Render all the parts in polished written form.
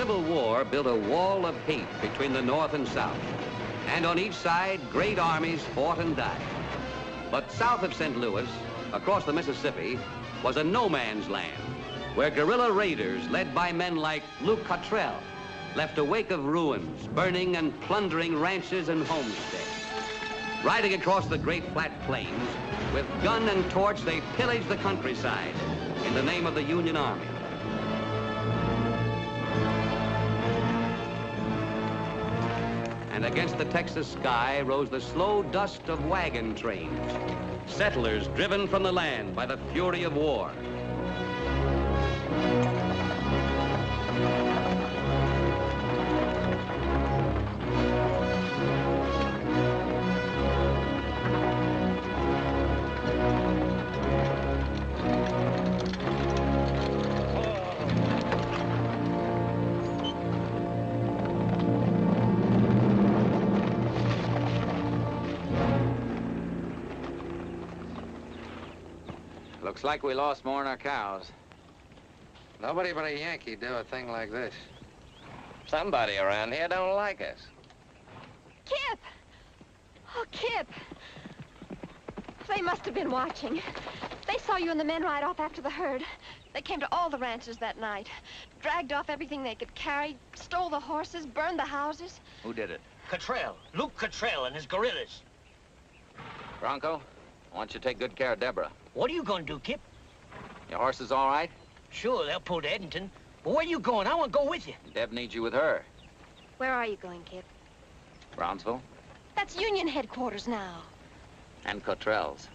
Civil War built a wall of hate between the North and South. And on each side, great armies fought and died. But south of St. Louis, across the Mississippi, was a no-man's land, where guerrilla raiders led by men like Luke Cottrell left a wake of ruins, burning and plundering ranches and homesteads. Riding across the great flat plains, with gun and torch, they pillaged the countryside in the name of the Union Army. And against the Texas sky rose the slow dust of wagon trains, settlers driven from the land by the fury of war. Looks like we lost more than our cows. Nobody but a Yankee do a thing like this. Somebody around here don't like us. Kip! Oh, Kip. They must have been watching. They saw you and the men ride off after the herd. They came to all the ranches that night, dragged off everything they could carry, stole the horses, burned the houses. Who did it? Cottrell. Luke Cottrell and his guerrillas. Bronco, I want you to take good care of Deborah. What are you going to do, Kip? Your horse is all right? Sure, they'll pull to Edenton. But where are you going? I want to go with you. Deb needs you with her. Where are you going, Kip? Brownsville That's Union headquarters now. and Cottrell's.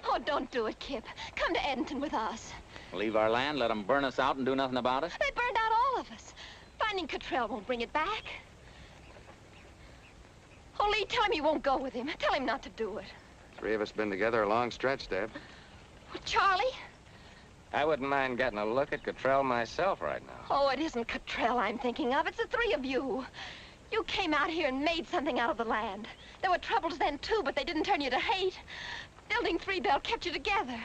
Oh, don't do it, Kip. Come to Edenton with us. Leave our land, let them burn us out and do nothing about it? They burned out all of us. Finding Cottrell won't bring it back. Oh, Lee, tell him you won't go with him. Tell him not to do it. Three of us been together a long stretch, Deb. Oh, Charlie? I wouldn't mind getting a look at Cottrell myself right now. Oh, it isn't Cottrell I'm thinking of. It's the three of you. You came out here and made something out of the land. There were troubles then, too, but they didn't turn you to hate. Building Three Bell kept you together.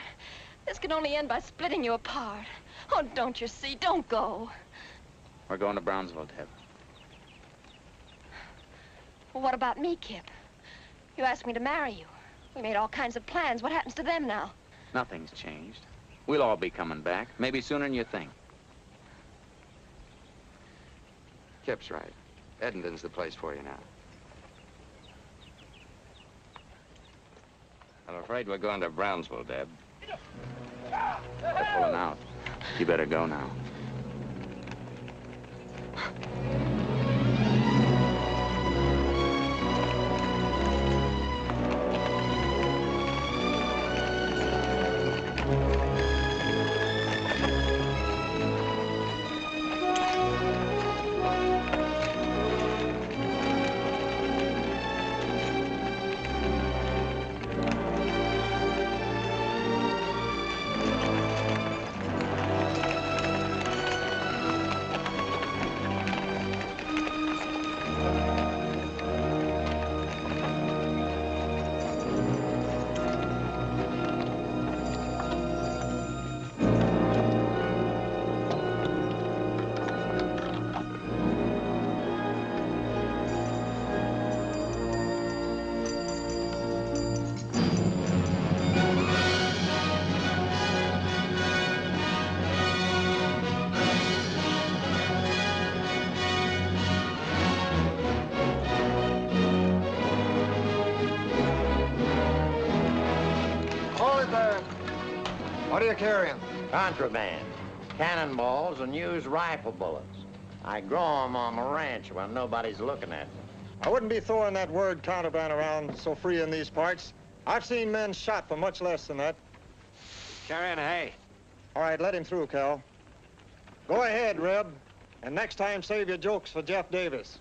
This can only end by splitting you apart. Oh, don't you see? Don't go. We're going to Brownsville, Deb. Well, what about me, Kip? You asked me to marry you. We made all kinds of plans. What happens to them now? Nothing's changed. We'll all be coming back, maybe sooner than you think. Kip's right. Edenton's the place for you now. I'm afraid we're going to Brownsville, Deb. They're pulling out. You better go now. What are you carrying? Contraband. Cannonballs and used rifle bullets. I grow 'em on the ranch when nobody's looking at me. I wouldn't be throwing that word contraband around so free in these parts. I've seen men shot for much less than that. Carrying hay. All right, let him through, Cal. Go ahead, Reb. And next time, save your jokes for Jeff Davis.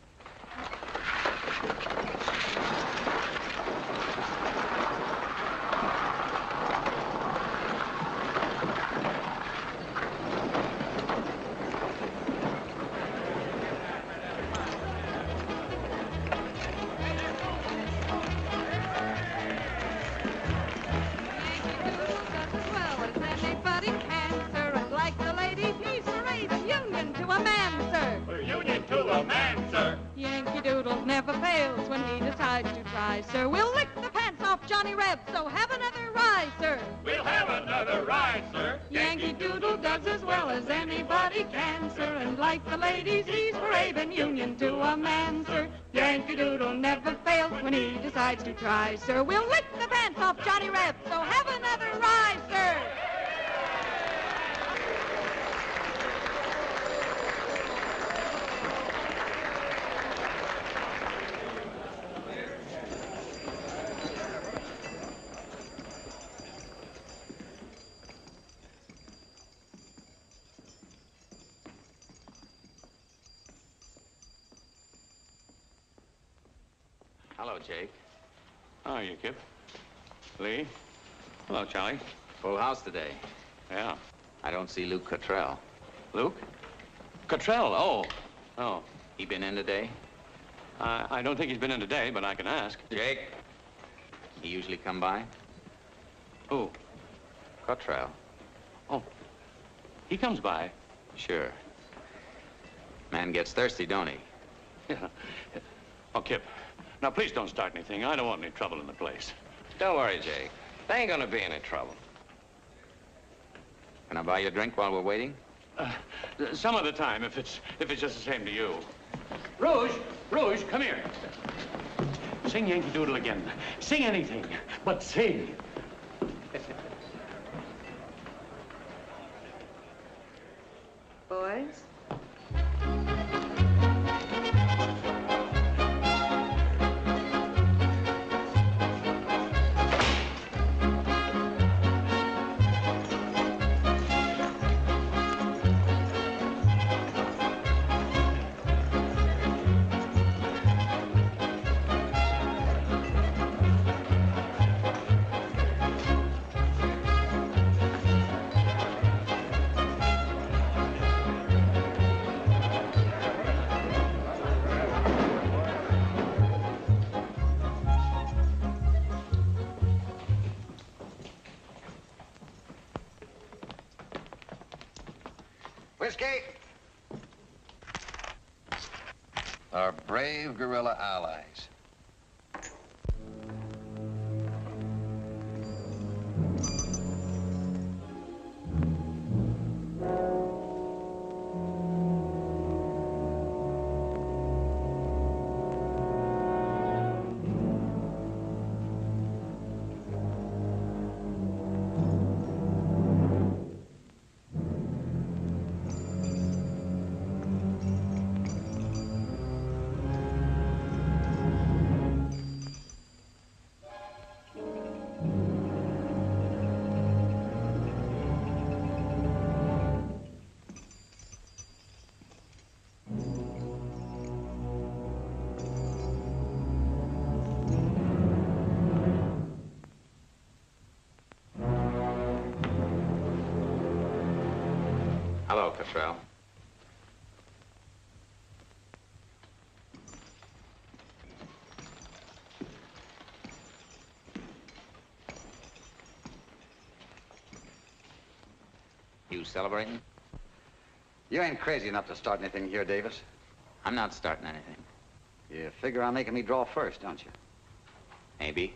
Johnny Reb, so have another ride, sir. We'll have another ride, sir. Yankee Doodle does as well as anybody can, sir. And like the ladies, he's brave and union to a man, sir. Yankee Doodle never fails when he decides to try, sir. We'll lick the pants off Johnny Reb, so have another ride, sir. Hello, Jake. How are you, Kip? Lee? Hello, Charlie. Full house today. Yeah. I don't see Luke Cottrell. Luke? Cottrell, oh. Oh. He been in today? I don't think he's been in today, but I can ask. Jake? He usually come by? Who? Cottrell. Oh. He comes by. Sure. Man gets thirsty, don't he? Yeah. Oh, Kip. Now, please don't start anything. I don't want any trouble in the place. Don't worry, Jake. There ain't gonna be any trouble. Can I buy you a drink while we're waiting? Some other time, if it's just the same to you. Rouge, come here. Sing Yankee Doodle again. Sing anything, but sing. Boys? Whiskey. Our brave guerrilla allies. Hello, Cottrell. You celebrating? You ain't crazy enough to start anything here, Davis. I'm not starting anything. You figure on making me draw first, don't you? Maybe.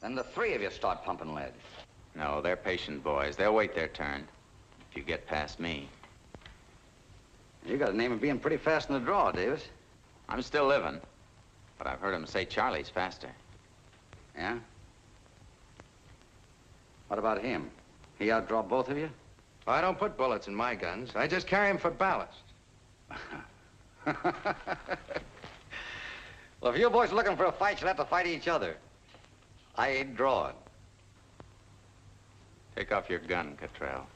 Then the three of you start pumping lead. No, they're patient boys. They'll wait their turn. If you get past me. You got a name of being pretty fast in the draw, Davis. I'm still living. But I've heard them say Charlie's faster. Yeah? What about him? He outdraw both of you? I don't put bullets in my guns. I just carry them for ballast. Well, if you boys are looking for a fight, you'll have to fight each other. I ain't drawing. Take off your gun, Cottrell.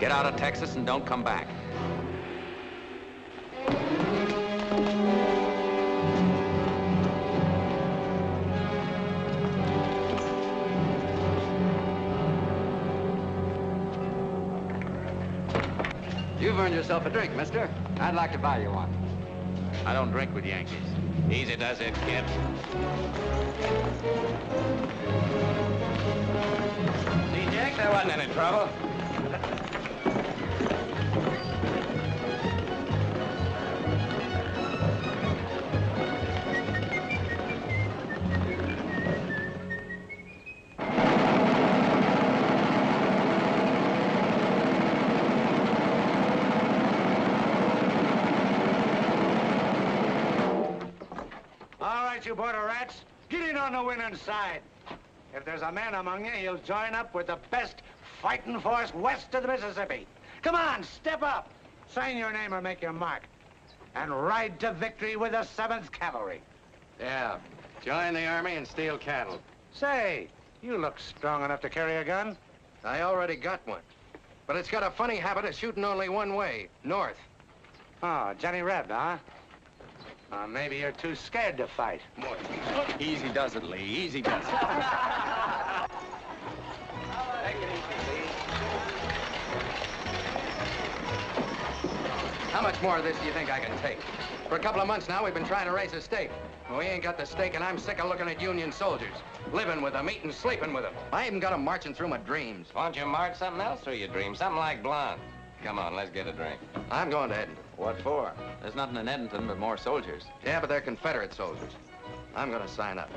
Get out of Texas and don't come back. You've earned yourself a drink, mister. I'd like to buy you one. I don't drink with Yankees. Easy does it, kid. See, Jack, there wasn't any trouble. You border rats, get in on the winning side. If there's a man among you, he'll join up with the best fighting force west of the Mississippi. Come on, step up. Sign your name or make your mark. And ride to victory with the 7th Cavalry. Yeah, join the Army and steal cattle. Say, you look strong enough to carry a gun. I already got one. But it's got a funny habit of shooting only one way, north. Oh, Johnny Reb, huh? Maybe you're too scared to fight. Easy does it, Lee. Easy does it. How much more of this do you think I can take? For a couple of months now, we've been trying to raise a stake. We ain't got the stake, and I'm sick of looking at Union soldiers. Living with them, eating, sleeping with them. I even got them marching through my dreams. Why don't you march something else through your dreams? Something like blonde. Come on, let's get a drink. I'm going to Edmonton. What for? There's nothing in Edmonton but more soldiers. Yeah, but they're Confederate soldiers. I'm going to sign up.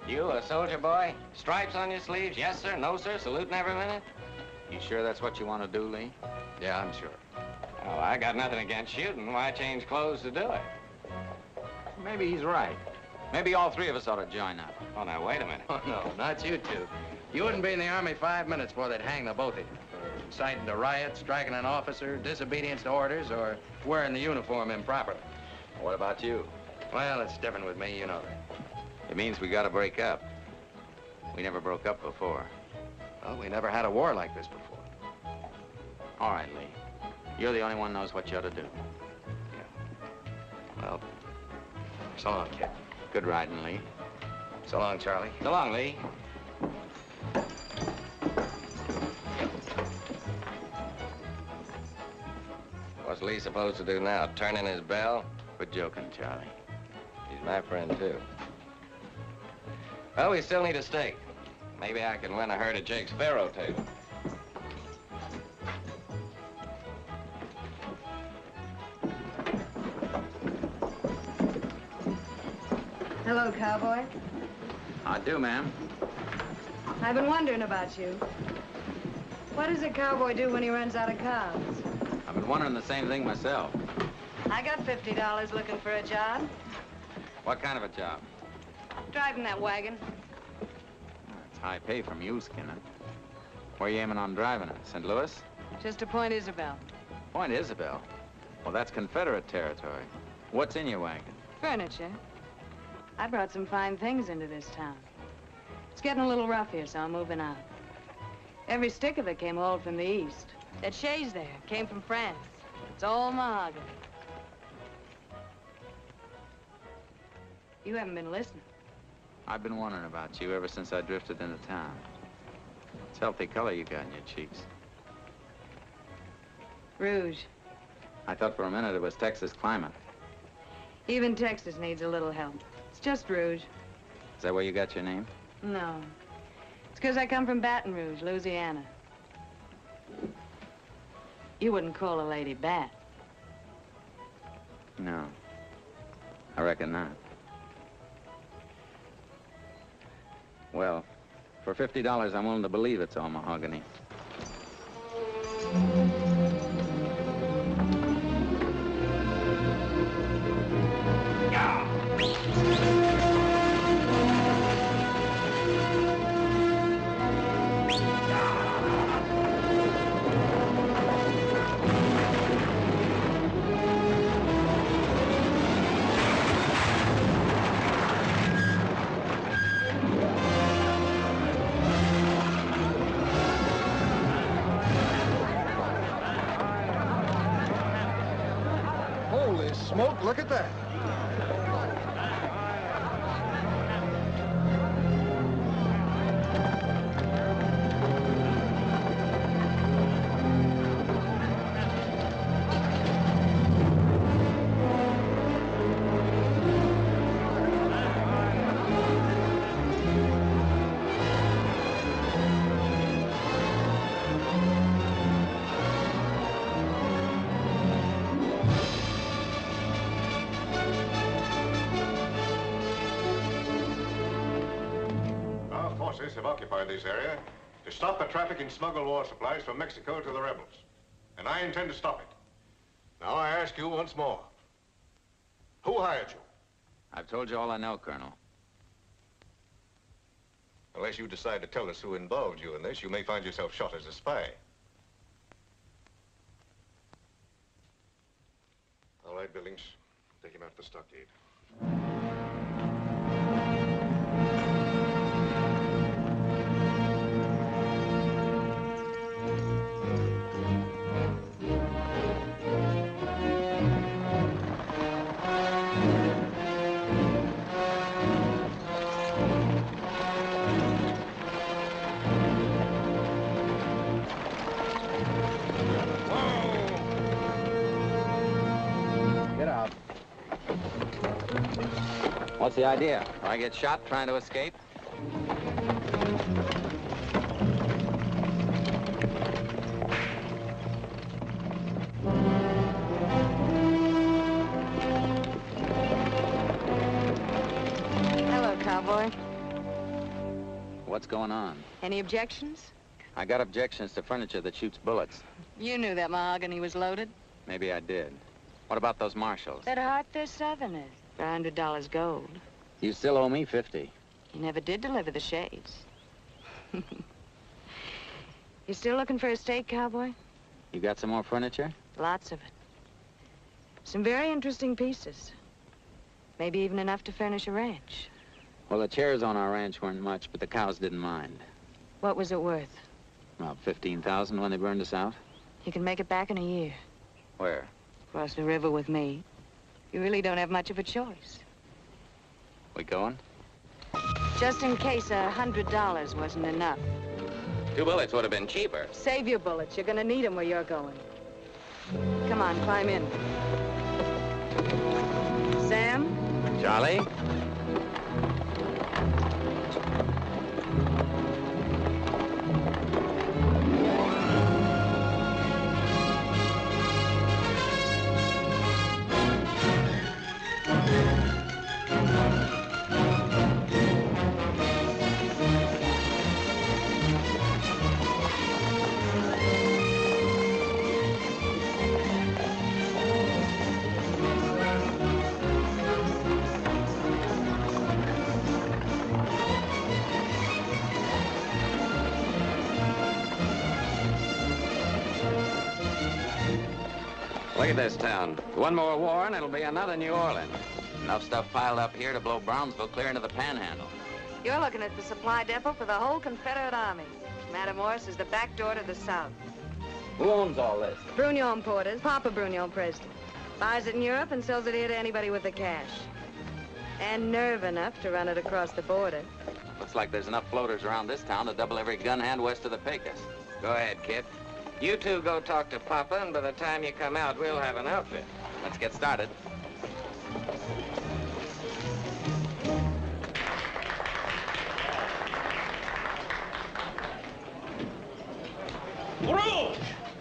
You, a soldier boy? Stripes on your sleeves? Yes, sir. No, sir. Saluting every minute? You sure that's what you want to do, Lee? Yeah, I'm sure. Oh, I got nothing against shooting. Why change clothes to do it? Maybe he's right. Maybe all three of us ought to join up. Oh, now, wait a minute. Oh, no, not you two. You wouldn't be in the Army 5 minutes before they'd hang the both of you. For inciting to riot, striking an officer, disobedience to orders, or wearing the uniform improperly. What about you? Well, it's different with me, you know that. It means we got to break up. We never broke up before. Well, we never had a war like this before. All right, Lee. You're the only one who knows what you ought to do. Yeah. Well, so long, kid. Good riding, Lee. So long, Charlie. So long, Lee. What's Lee supposed to do now? Turn in his bell? Quit joking, Charlie. He's my friend, too. Well, we still need a stake. Maybe I can win a herd of Jake's faro tail. Hello, cowboy. I do, ma'am. I've been wondering about you. What does a cowboy do when he runs out of cows? I've been wondering the same thing myself. I got $50 looking for a job. What kind of a job? Driving that wagon. It's high pay from you, Skinner. Where are you aiming on driving it? St. Louis? Just to Point Isabel. Point Isabel? Well, that's Confederate territory. What's in your wagon? Furniture. I brought some fine things into this town. It's getting a little rough here, so I'm moving out. Every stick of it came hauled from the east. That chaise there came from France. It's all mahogany. You haven't been listening. I've been wondering about you ever since I drifted into town. It's healthy color you got in your cheeks. Rouge. I thought for a minute it was Texas climate. Even Texas needs a little help. It's just rouge. Is that where you got your name? No. It's because I come from Baton Rouge, Louisiana. You wouldn't call a lady Bat. No. I reckon not. Well, for $50, I'm willing to believe it's all mahogany. smoke. Look at that. Have occupied this area to stop the traffic in smuggled war supplies from Mexico to the rebels. And I intend to stop it. Now I ask you once more, who hired you? I've told you all I know, Colonel. Unless you decide to tell us who involved you in this, you may find yourself shot as a spy. All right, Billings. Take him out to the stockade. What's the idea? I get shot trying to escape? Hello, cowboy. What's going on? Any objections? I got objections to furniture that shoots bullets. You knew that mahogany was loaded. Maybe I did. What about those marshals? At heart, they're Southerners. For $100 gold. You still owe me 50. You never did deliver the shades. You still looking for a steak, cowboy? You got some more furniture? Lots of it. Some very interesting pieces. Maybe even enough to furnish a ranch. Well, the chairs on our ranch weren't much, but the cows didn't mind. What was it worth? About 15,000 when they burned us out. You can make it back in a year. Where? Across the river with me. You really don't have much of a choice. We going? Just in case $100 wasn't enough. 2 bullets would have been cheaper. Save your bullets. You're gonna need them where you're going. Come on, climb in. Sam? Charlie? Look at this town. One more war and it'll be another New Orleans. Enough stuff piled up here to blow Brownsville clear into the Panhandle. You're looking at the supply depot for the whole Confederate Army. Matamoros is the back door to the south. Who owns all this? Brugnon importers, Papa Brugnon president. Buys it in Europe and sells it here to anybody with the cash. And nerve enough to run it across the border. Looks like there's enough floaters around this town to double every gun hand west of the Pecos. Go ahead, kid. You two go talk to Papa, and by the time you come out, we'll have an outfit. Let's get started. Rouge!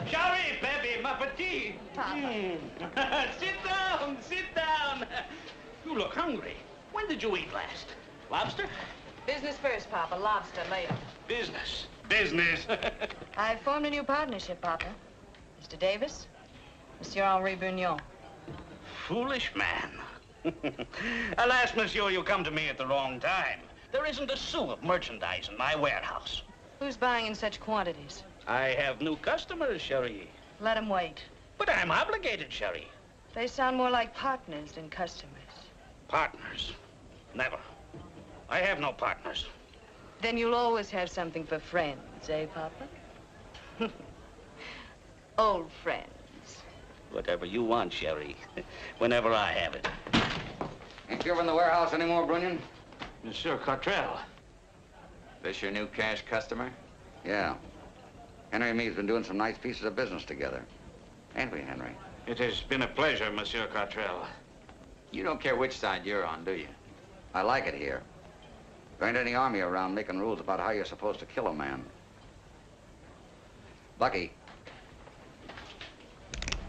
J'arrive, baby, ma petite. Sit down, sit down. You look hungry. When did you eat last? Lobster? Business first, Papa. Lobster later. Business. Business. I've formed a new partnership, Papa. Mr. Davis, Monsieur Henri Brugnon. Foolish man. Alas, monsieur, you come to me at the wrong time. There isn't a sou of merchandise in my warehouse. Who's buying in such quantities? I have new customers, Cherie. Let them wait. But I'm obligated, Cherie. They sound more like partners than customers. Partners? Never. I have no partners. Then you'll always have something for friends, eh, Papa? Old friends. Whatever you want, Sherry. Whenever I have it. Ain't you over in the warehouse anymore, Brunion? Monsieur Cottrell. This your new cash customer? Yeah. Henry and me's been doing some nice pieces of business together. Ain't we, Henry? It has been a pleasure, Monsieur Cottrell. You don't care which side you're on, do you? I like it here. There ain't any army around making rules about how you're supposed to kill a man. Bucky.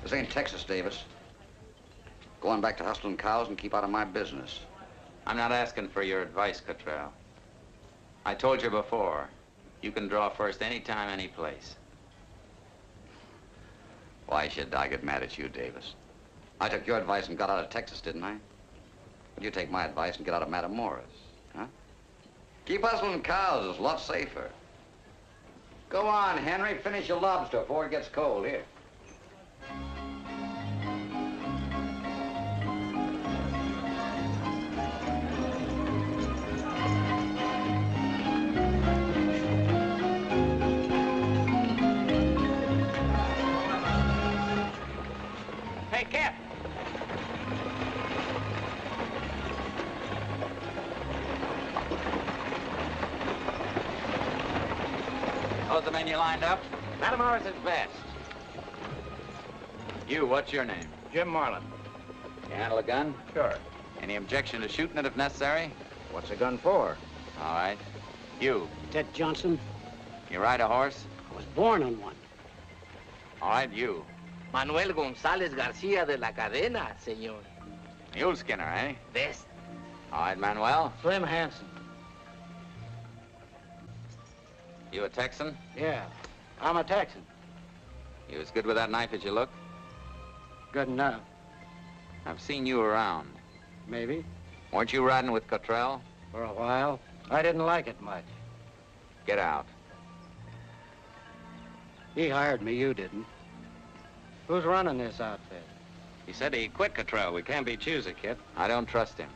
This ain't Texas, Davis. Go on back to hustling cows and keep out of my business. I'm not asking for your advice, Cottrell. I told you before, you can draw first anytime, any place. Why should I get mad at you, Davis? I took your advice and got out of Texas, didn't I? Would you take my advice and get out of Matamoras, huh? Keep hustling cows. It's a lot safer. Go on, Henry. Finish your lobster before it gets cold. Here. Hey, Cap. Those the men you lined up? Matamoras is best. You, what's your name? Jim Marlin. You handle a gun? Sure. Any objection to shooting it if necessary? What's a gun for? All right. You. Ted Johnson. You ride a horse? I was born on one. All right, you. Manuel González García de la Cadena, señor. Mule skinner, eh? Best. All right, Manuel. Slim Hansen. You a Texan? Yeah, I'm a Texan. You as good with that knife as you look? Good enough. I've seen you around. Maybe. Weren't you riding with Cottrell? For a while. I didn't like it much. Get out. He hired me, you didn't. Who's running this outfit? He said he quit Cottrell. We can't be choosy, kid. I don't trust him.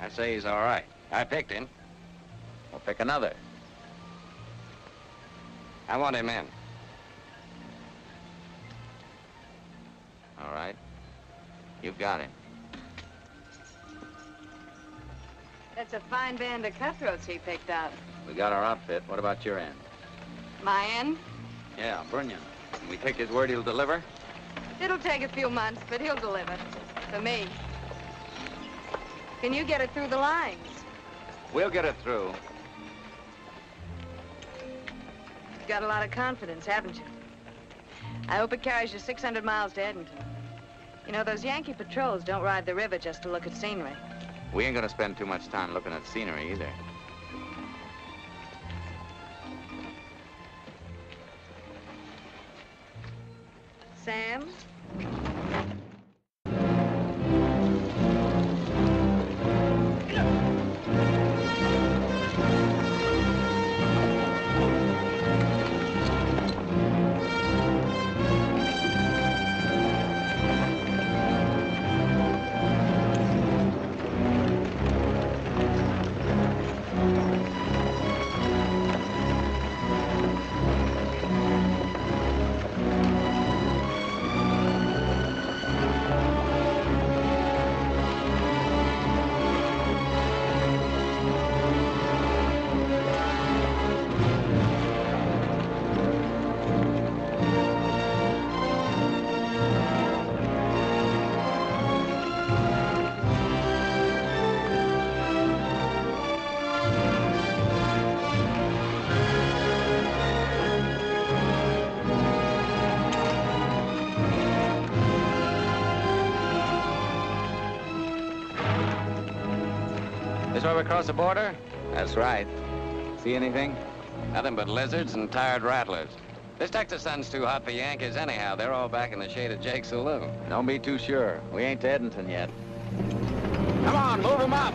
I say he's all right. I picked him. We'll pick another. I want him in. All right. You've got him. That's a fine band of cutthroats he picked out. We got our outfit. What about your end? My end? Yeah, Brunion. Can we take his word he'll deliver? It'll take a few months, but he'll deliver. For me. Can you get it through the lines? We'll get it through. You've got a lot of confidence, haven't you? I hope it carries you 600 miles to Edmonton. You know, those Yankee patrols don't ride the river just to look at scenery. We ain't gonna spend too much time looking at scenery either. Sam? This where we cross the border? That's right. See anything? Nothing but lizards and tired rattlers. This Texas sun's too hot for Yankees anyhow. They're all back in the shade of Jake's saloon. Don't be too sure. We ain't to Edmonton yet. Come on, move them up.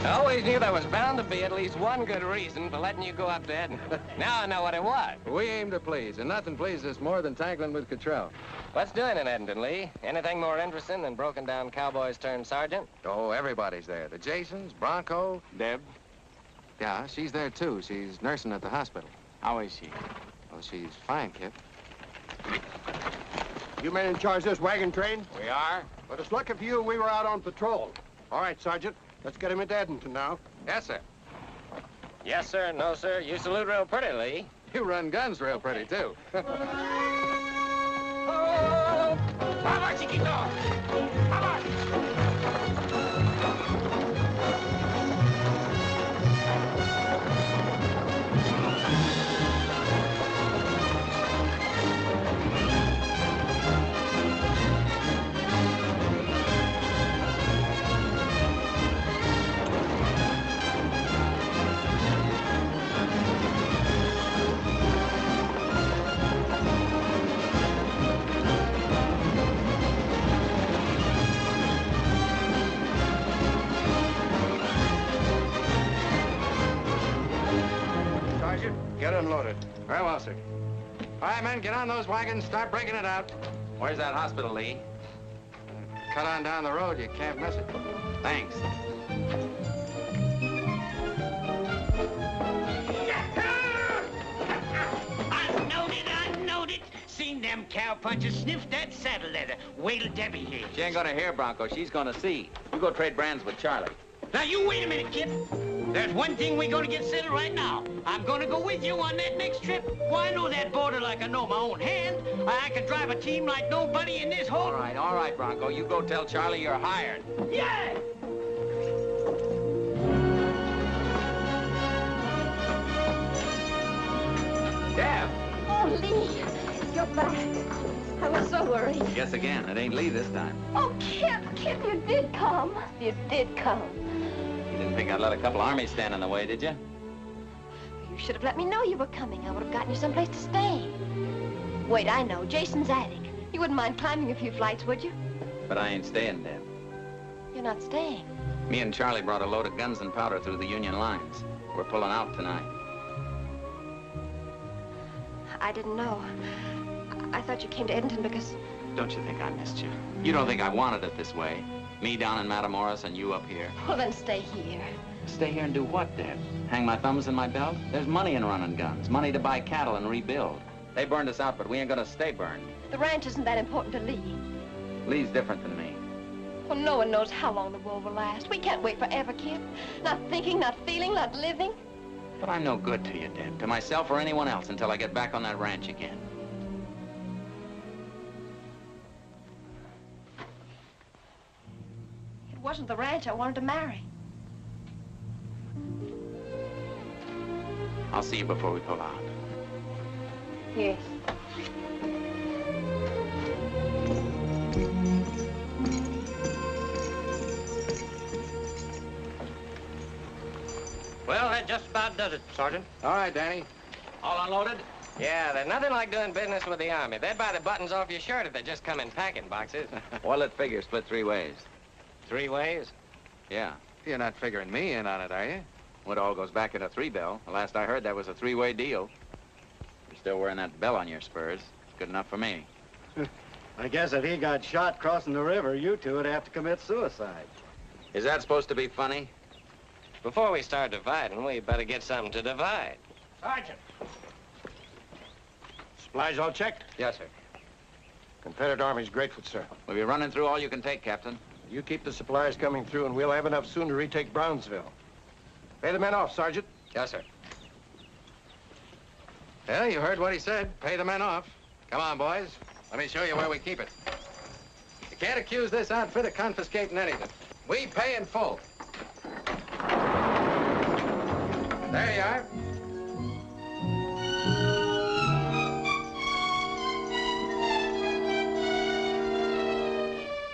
I always knew there was bound to be at least one good reason for letting you go up to Edinburgh. Now I know what it was. We aim to please, and nothing pleases us more than tangling with Cottrell. What's doing in Edmonton, Lee? Anything more interesting than broken down cowboys turned sergeant? Oh, everybody's there. The Jasons, Bronco. Deb? Yeah, she's there, too. She's nursing at the hospital. How is she? Well, she's fine, Kip. You men in charge of this wagon train? We are. But it's lucky for you we were out on patrol. All right, Sergeant. Let's get him into Edmonton now. Yes, sir. Yes, sir. No, sir. You salute real pretty, Lee. You run guns real pretty, too. Vamos, chiquito! Vamos! Get unloaded. Very well, sir. All right, men, get on those wagons, start breaking it out. Where's that hospital, Lee? Cut on down the road, you can't miss it. Thanks. I knowed it. Seen them cowpunchers sniff that saddle leather. Wait till Debbie hears. She ain't gonna hear, Bronco. She's gonna see. You go trade brands with Charlie. Now, you wait a minute, Kip. There's one thing we're gonna get settled right now. I'm gonna go with you on that next trip. Why, I know that border like I know my own hand. I could drive a team like nobody in this whole... All right, Bronco. You go tell Charlie you're hired. Yeah! Deb! Oh, Lee, you're back. I was so worried. Guess again. It ain't Lee this time. Oh, Kip, you did come. You did come. You didn't think I'd let a couple armies stand in the way, did you? You should have let me know you were coming. I would have gotten you someplace to stay. Wait, I know. Jason's attic. You wouldn't mind climbing a few flights, would you? But I ain't staying, Deb. You're not staying. Me and Charlie brought a load of guns and powder through the Union lines. We're pulling out tonight. I didn't know. I thought you came to Edmonton because... Don't you think I missed you? You don't think I wanted it this way? Me down in Matamoros and you up here. Well, then stay here. Stay here and do what, Deb? Hang my thumbs in my belt? There's money in running guns. Money to buy cattle and rebuild. They burned us out, but we ain't gonna stay burned. The ranch isn't that important to Lee. Lee's different than me. Well, no one knows how long the war will last. We can't wait forever, Kip. Not thinking, not feeling, not living. But I'm no good to you, Deb. To myself or anyone else until I get back on that ranch again. It wasn't the ranch I wanted to marry. I'll see you before we pull out. Yes. Well, that just about does it, Sergeant. All right, Danny. All unloaded? Yeah, there's nothing like doing business with the Army. They'd buy the buttons off your shirt if they just come in packing boxes. Well, it figures split 3 ways. 3 ways? Yeah. You're not figuring me in on it, are you? Well, it all goes back in a 3-bell. The last I heard, that was a 3-way deal. You're still wearing that bell on your spurs. It's good enough for me. I guess if he got shot crossing the river, you two would have to commit suicide. Is that supposed to be funny? Before we start dividing, we better get something to divide. Sergeant. Supplies all checked? Yes, sir. Confederate Army's grateful, sir. We'll be running through all you can take, Captain. You keep the supplies coming through, and we'll have enough soon to retake Brownsville. Pay the men off, Sergeant. Yes, sir. Yeah, you heard what he said. Pay the men off. Come on, boys. Let me show you where we keep it. You can't accuse this outfit of confiscating anything. We pay in full. There you are.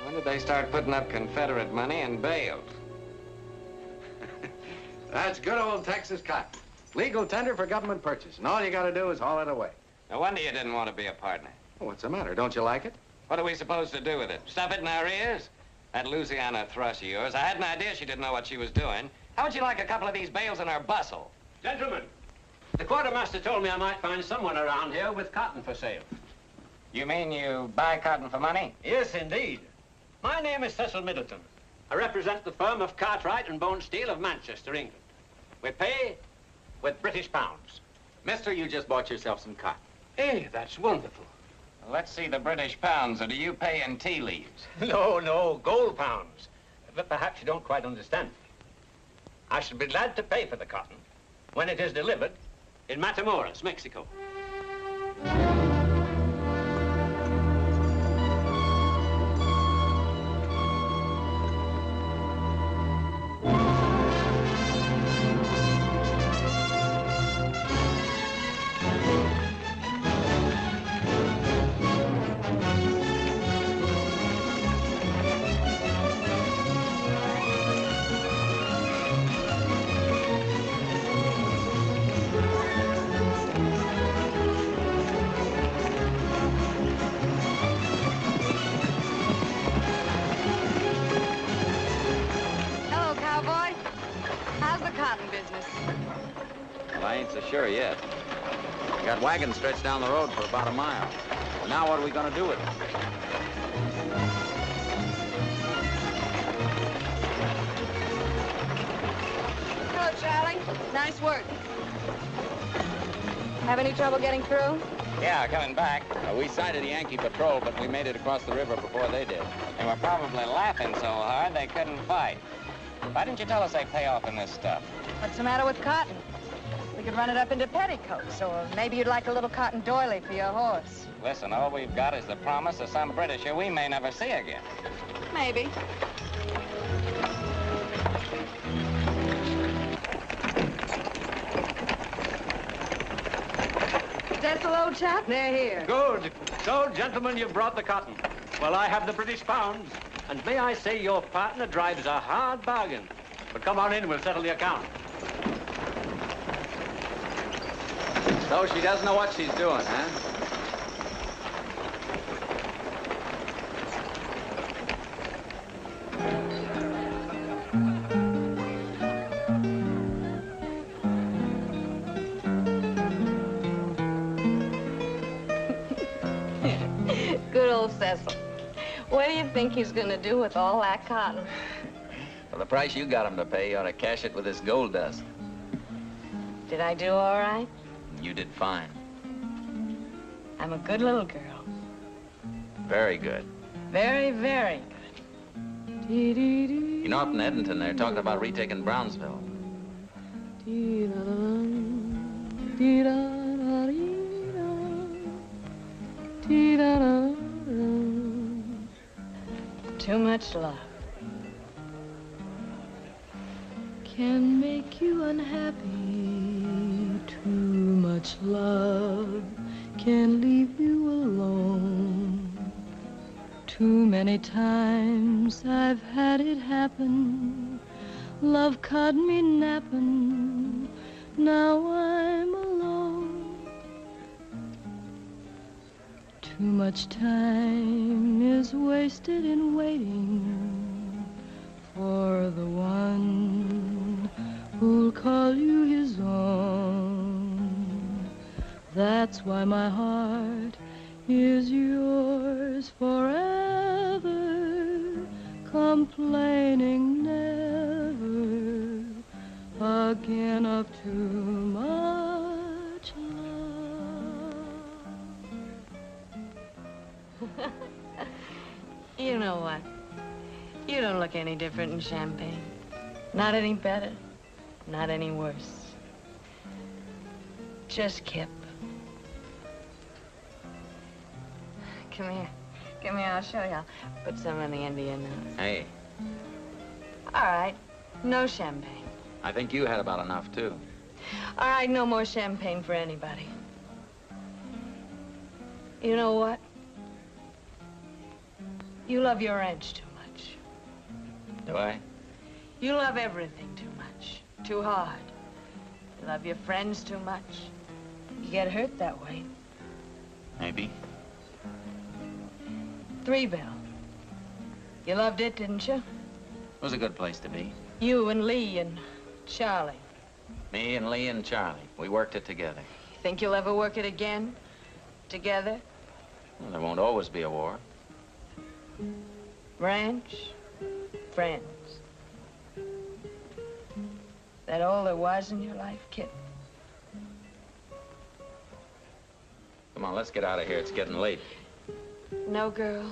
When did they start putting up Confederate money and bailed? That's good old Texas cotton. Legal tender for government purchase, and all you gotta do is haul it away. No wonder you didn't want to be a partner. Oh, what's the matter? Don't you like it? What are we supposed to do with it? Stuff it in our ears? That Louisiana thrush of yours, I had an idea she didn't know what she was doing. How would you like a couple of these bales in our bustle? Gentlemen, the quartermaster told me I might find someone around here with cotton for sale. You mean you buy cotton for money? Yes, indeed. My name is Cecil Middleton. I represent the firm of Cartwright and Bone Steel of Manchester, England. We pay with British pounds. Mister, you just bought yourself some cotton. Hey, that's wonderful. Let's see the British pounds, or do you pay in tea leaves? No, gold pounds. But perhaps you don't quite understand. I shall be glad to pay for the cotton when it is delivered in Matamoros, Mexico. Sure yet. We got wagons stretched down the road for about a mile. Well, now what are we going to do with it? Hello, Charlie. Nice work. Have any trouble getting through? Yeah, coming back. We sighted the Yankee patrol, but we made it across the river before they did. They were probably laughing so hard they couldn't fight. Why didn't you tell us they pay off in this stuff? What's the matter with cotton? We could run it up into petticoats, or maybe you'd like a little cotton doily for your horse. Listen, all we've got is the promise of some Britisher we may never see again. Maybe. Cecil, old chap, they're here. Good. So, gentlemen, you've brought the cotton. Well, I have the British pounds. And may I say your partner drives a hard bargain. But come on in, we'll settle the account. So she doesn't know what she's doing, huh? Good old Cecil. What do you think he's going to do with all that cotton? For the price you got him to pay, you ought to cash it with this gold dust. Did I do all right? You did fine. I'm a good little girl. Very good. Very, very good. You know, up in Edmonton, they're talking about retaking Brownsville. Too much love can make you unhappy. Too much love can leave you alone. Too many times I've had it happen. Love caught me napping. Now I'm alone. Too much time is wasted in waiting for the one who'll call you his own. That's why my heart is yours forever, complaining never again of too much love. You know what? You don't look any different in champagne. Not any better, not any worse. Just Kip. Come here. Come here, I'll show you. I'll put some on the end of your nose. Hey, All right, no champagne. I think you had about enough, too. All right, no more champagne for anybody. You know what? You love your ranch too much. Do I? You love everything too much, too hard. You love your friends too much. You get hurt that way. Maybe. 3 Bell. You loved it, didn't you? It was a good place to be. You and Lee and Charlie. Me and Lee and Charlie. We worked it together. Think you'll ever work it again? Together? Well, there won't always be a war. Ranch? Friends. That all there was in your life, Kip? Come on, let's get out of here. It's getting late. No, girl.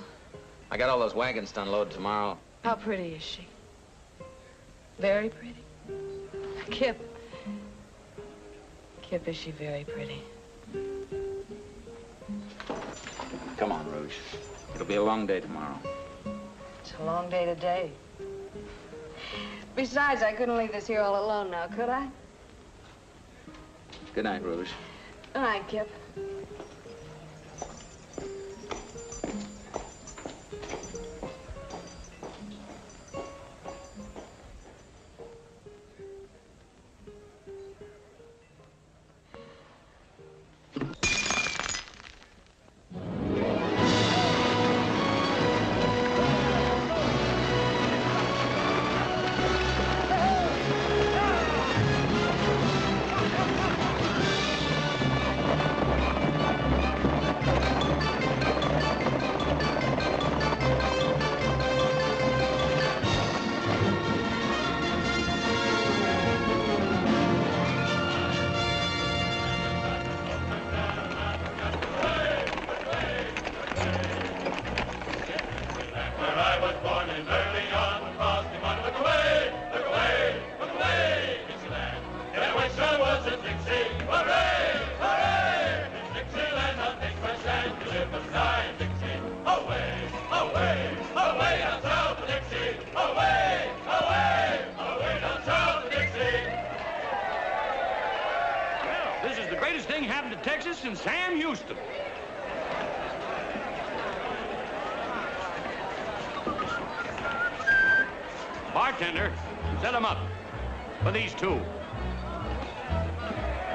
I got all those wagons to unload tomorrow. How pretty is she? Very pretty. Kip. Kip, is she very pretty? Come on, Rouge. It'll be a long day tomorrow. It's a long day today. Besides, I couldn't leave this here all alone now, could I? Good night, Rouge. Good night, Kip. Bartender, set them up for these two.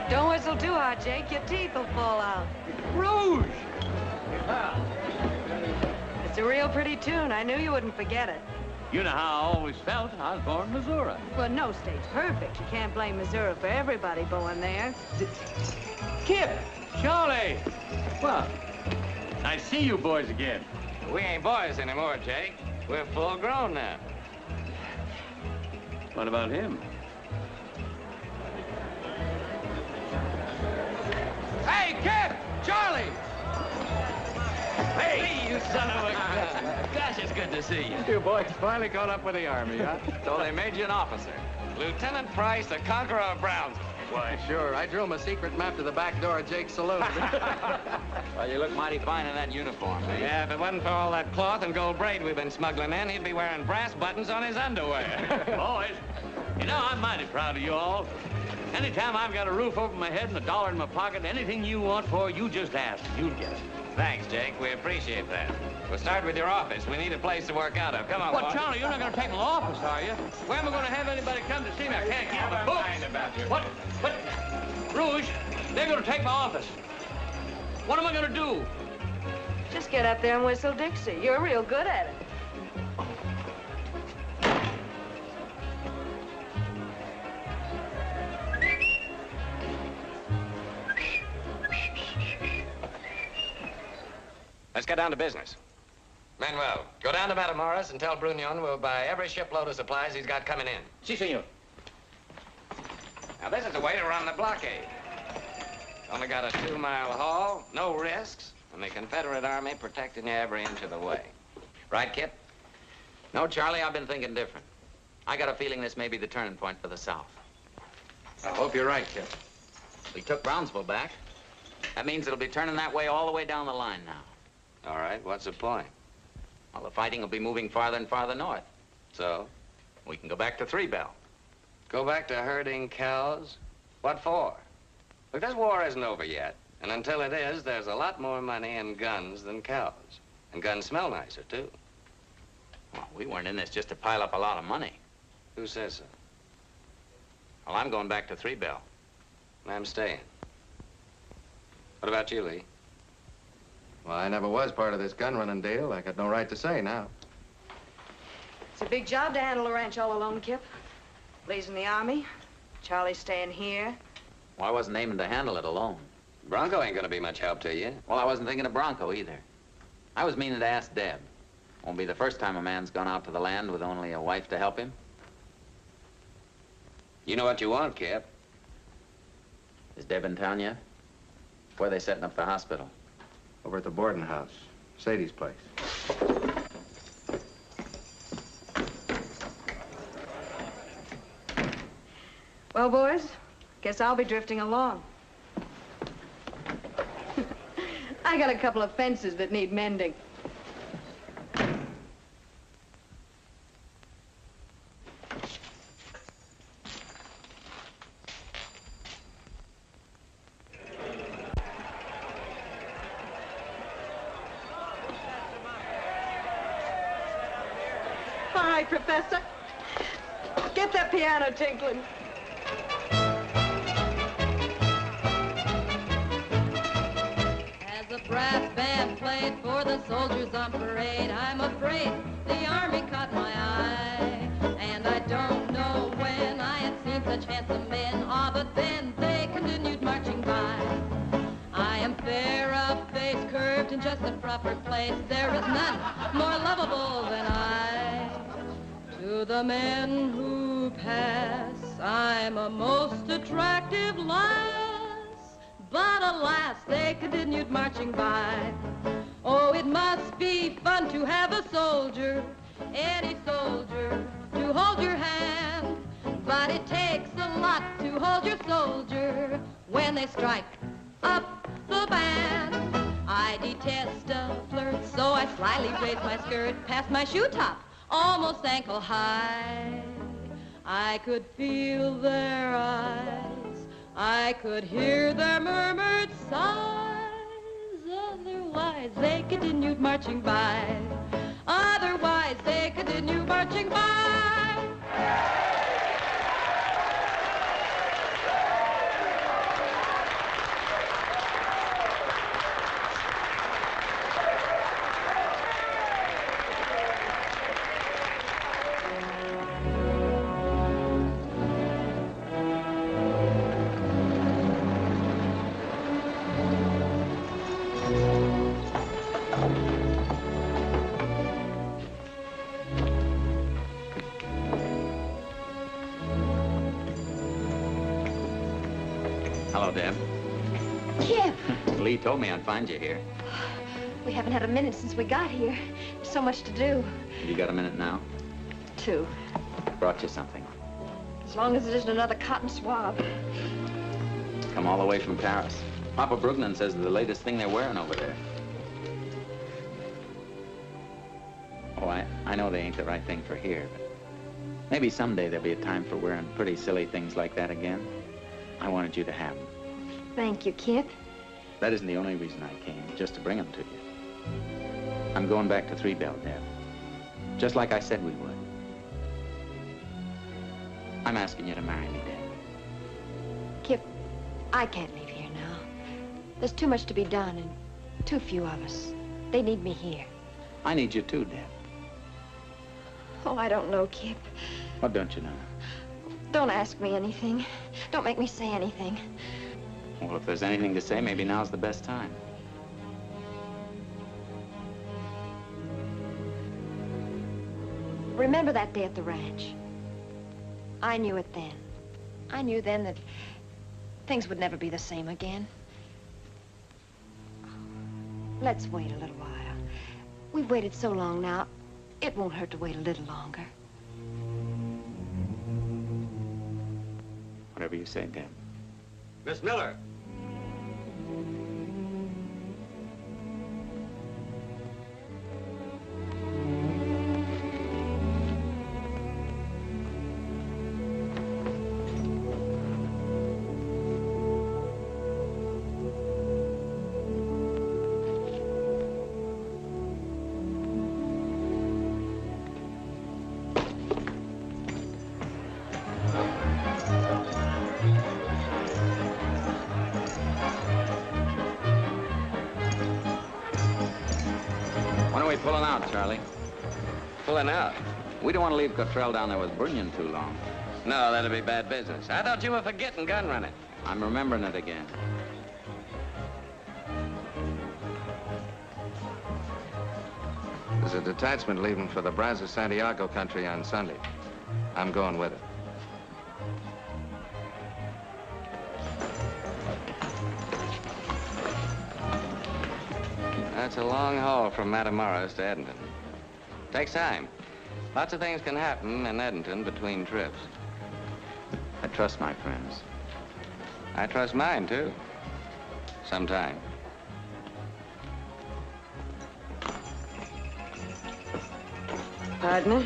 Don't whistle too hard, Jake. Your teeth will fall out. Rouge! It's a real pretty tune. I knew you wouldn't forget it. You know how I always felt. I was born in Missouri. Well, no state's perfect. You can't blame Missouri for everybody born there. Kip! Charlie! What? I see you boys again. We ain't boys anymore, Jake. We're full grown now. What about him? Hey, Kip! Charlie! Hey, you son of a gun! Gosh, it's good to see you. You boys finally caught up with the Army, huh? So they made you an officer. Lieutenant Price, the conqueror of Brownsville. Why, sure. I drew him a secret map to the back door of Jake's saloon. Well, you look mighty fine in that uniform, eh? Yeah, if it wasn't for all that cloth and gold braid we've been smuggling in, he'd be wearing brass buttons on his underwear. Boys, you know, I'm mighty proud of you all. Anytime I've got a roof over my head and $1 in my pocket, anything you want for, you just ask. You'll get it. Thanks, Jake. We appreciate that. We'll start with your office. We need a place to work out of. Come on, What, boys. Charlie, you're not going to take my office, are you? Where am I going to have anybody come to see me? I can't keep my books. What? Rouge, they're going to take my office. What am I going to do? Just get up there and whistle Dixie. You're real good at it. Let's get down to business. Manuel, go down to Matamoros and tell Brunion we'll buy every shipload of supplies he's got coming in. Si, senor. Now, this is the way to run the blockade. Only got a 2-mile haul, no risks, and the Confederate Army protecting you every inch of the way. Right, Kip? No, Charlie, I've been thinking different. I got a feeling this may be the turning point for the South. I hope you're right, Kip. We took Brownsville back. That means it'll be turning that way all the way down the line now. All right, what's the point? Well, the fighting will be moving farther and farther north. So? We can go back to Three Bell. Go back to herding cows? What for? Look, this war isn't over yet. And until it is, there's a lot more money in guns than cows. And guns smell nicer, too. Well, we weren't in this just to pile up a lot of money. Who says so? Well, I'm going back to Three Bell. I'm staying. What about you, Lee? Well, I never was part of this gun-running deal. I got no right to say now. It's a big job to handle a ranch all alone, Kip. Lee's in the Army. Charlie staying here? Well, I wasn't aiming to handle it alone. Bronco ain't gonna be much help to you. Well, I wasn't thinking of Bronco either. I was meaning to ask Deb. Won't be the first time a man's gone out to the land with only a wife to help him. You know what you want, Cap. Is Deb in town yet? Where are they setting up the hospital? Over at the boarding house. Sadie's place. Well, boys, guess I'll be drifting along. I got a couple of fences that need mending. All right, Professor. Get that piano tinkling. As a brass band played for the soldiers on parade, I'm afraid the army caught my eye. And I don't know when I had seen such handsome men, but then they continued marching by. I am fair of face, curved in just the proper place. There is none more lovable than I. To the men who pass, I'm a most attractive lass. But alas, they continued marching by. Oh, it must be fun to have a soldier, any soldier, to hold your hand. But it takes a lot to hold your soldier when they strike up the band. I detest a flirt, so I slyly raise my skirt past my shoe top, almost ankle high. I could feel their eyes, I could hear their murmured sighs. Otherwise, they continued marching by. Otherwise, they continued marching by. Hello, Deb. Kip! Lee told me I'd find you here. We haven't had a minute since we got here. There's so much to do. You got a minute now? 2. Brought you something. As long as it isn't another cotton swab. Come all the way from Paris. Papa Brugnan says they're the latest thing they're wearing over there. Oh, I know they ain't the right thing for here, but maybe someday there'll be a time for wearing pretty silly things like that again. I wanted you to have them. Thank you, Kip. That isn't the only reason I came, just to bring them to you. I'm going back to Three Bell, Deb. Just like I said we would. I'm asking you to marry me, Deb. Kip, I can't leave here now. There's too much to be done and too few of us. They need me here. I need you too, Deb. Oh, I don't know, Kip. What don't you know? Don't ask me anything. Don't make me say anything. Well, if there's anything to say, maybe now's the best time. Remember that day at the ranch? I knew it then. I knew then that things would never be the same again. Let's wait a little while. We've waited so long now, it won't hurt to wait a little longer. Whatever you say, Deb. Miss Miller. Pulling out, Charlie. Pulling out? We don't want to leave Cottrell down there with Brunion too long. No, that'd be bad business. I thought you were forgetting gun running. I'm remembering it again. There's a detachment leaving for the Brazos Santiago country on Sunday. I'm going with it. That's a long haul from Matamoros to Edmonton. Takes time. Lots of things can happen in Edmonton between trips. I trust my friends. I trust mine, too. Sometime. Partner?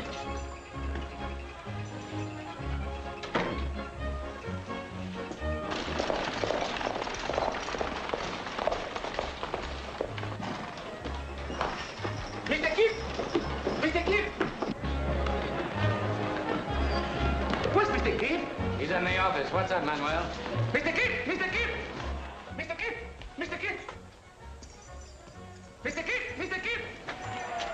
Mr. Kip! Mr. Kip! Where's Mr. Kip? He's in the office. What's up, Manuel? Mr. Kip! Mr. Kip! Mr. Kip! Mr. Kip! Mr. Kip! Mr. Kip!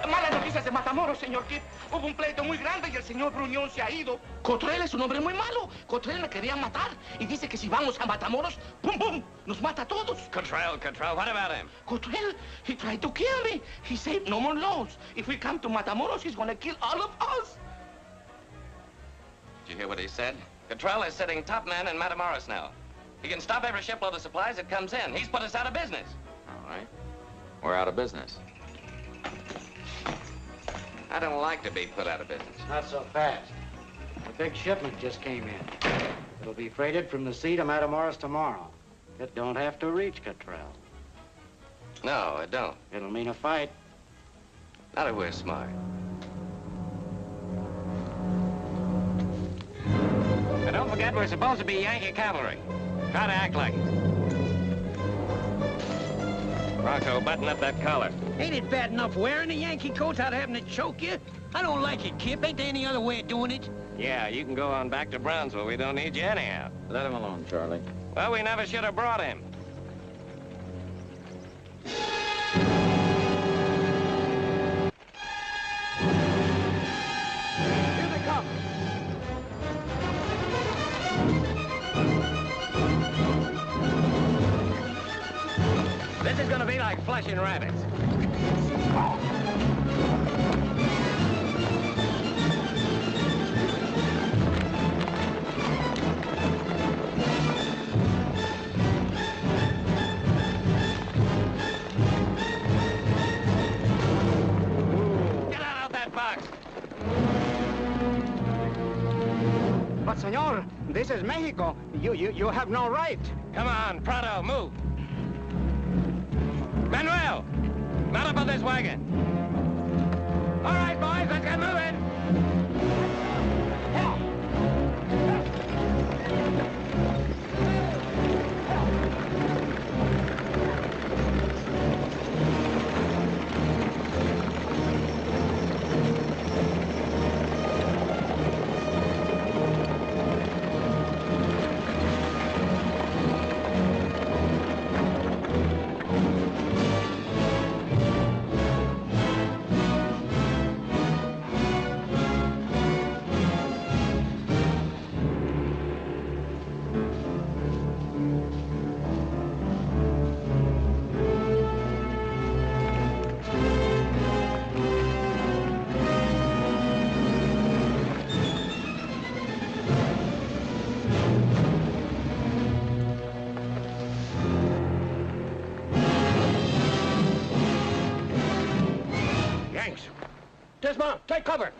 Malas noticias de Matamoros, señor Kip. Hubo un pleito muy grande y el señor Bruñón se ha ido. Cottrell es un hombre muy malo. Cottrell me quería matar y dice que si vamos a Matamoros, ¡pum, pum!, nos mata a todos. Cottrell, what about him? Cottrell, he tried to kill me. He said no more loans. If we come to Matamoros, he's gonna kill all of us. Did you hear what he said? Cottrell is sitting top man in Matamoros now. He can stop every shipload of supplies that comes in. He's put us out of business. All right. We're out of business. I don't like to be put out of business. Not so fast. A big shipment just came in. It'll be freighted from the sea to Matamoros tomorrow. It don't have to reach Cottrell. No, it don't. It'll mean a fight. Not if we're smart. And don't forget, we're supposed to be Yankee cavalry. Try to act like it. Bronco, button up that collar. Ain't it bad enough wearing a Yankee coat without having to choke you? I don't like it, Kip. Ain't there any other way of doing it? Yeah, you can go on back to Brownsville. We don't need you anyhow. Let him alone, Charlie. Well, we never should have brought him. Here they come. This is gonna be like flushing rabbits. Get out of that box. But, senor, this is Mexico. You have no right. Come on, Prado, move. Manuel, mount up on this wagon. All right, boys, let's get moving. Dismount. Take cover.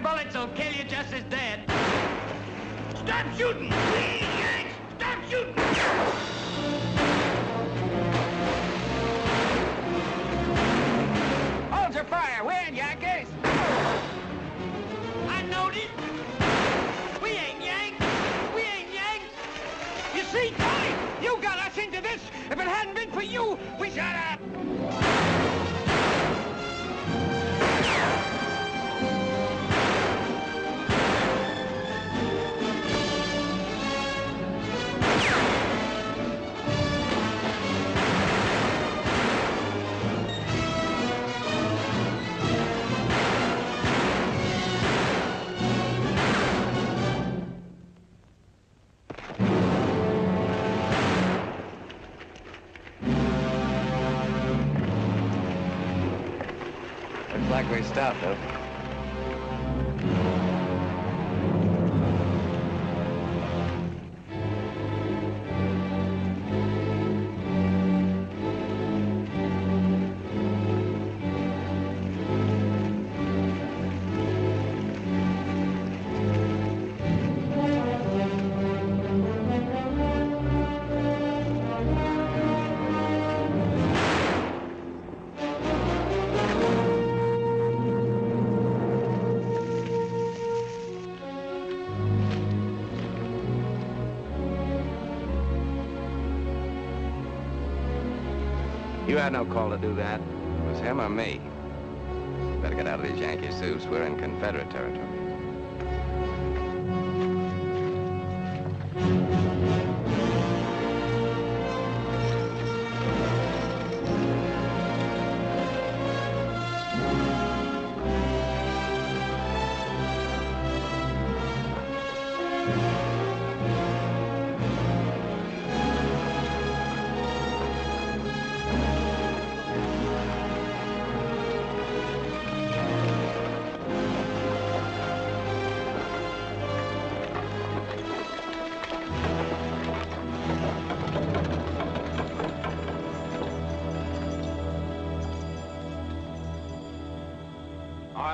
Bullets will kill you just as dead. Stop shooting! We ain't Hold your fire. We're in, Yankees. I knowed it. We ain't Yanks. We ain't Yanks. You see, Tony, you got us into this. If it hadn't been for you, we shut up. Looks like we stopped, though. You had no call to do that. It was him or me. Better get out of these Yankee suits. We're in Confederate territory.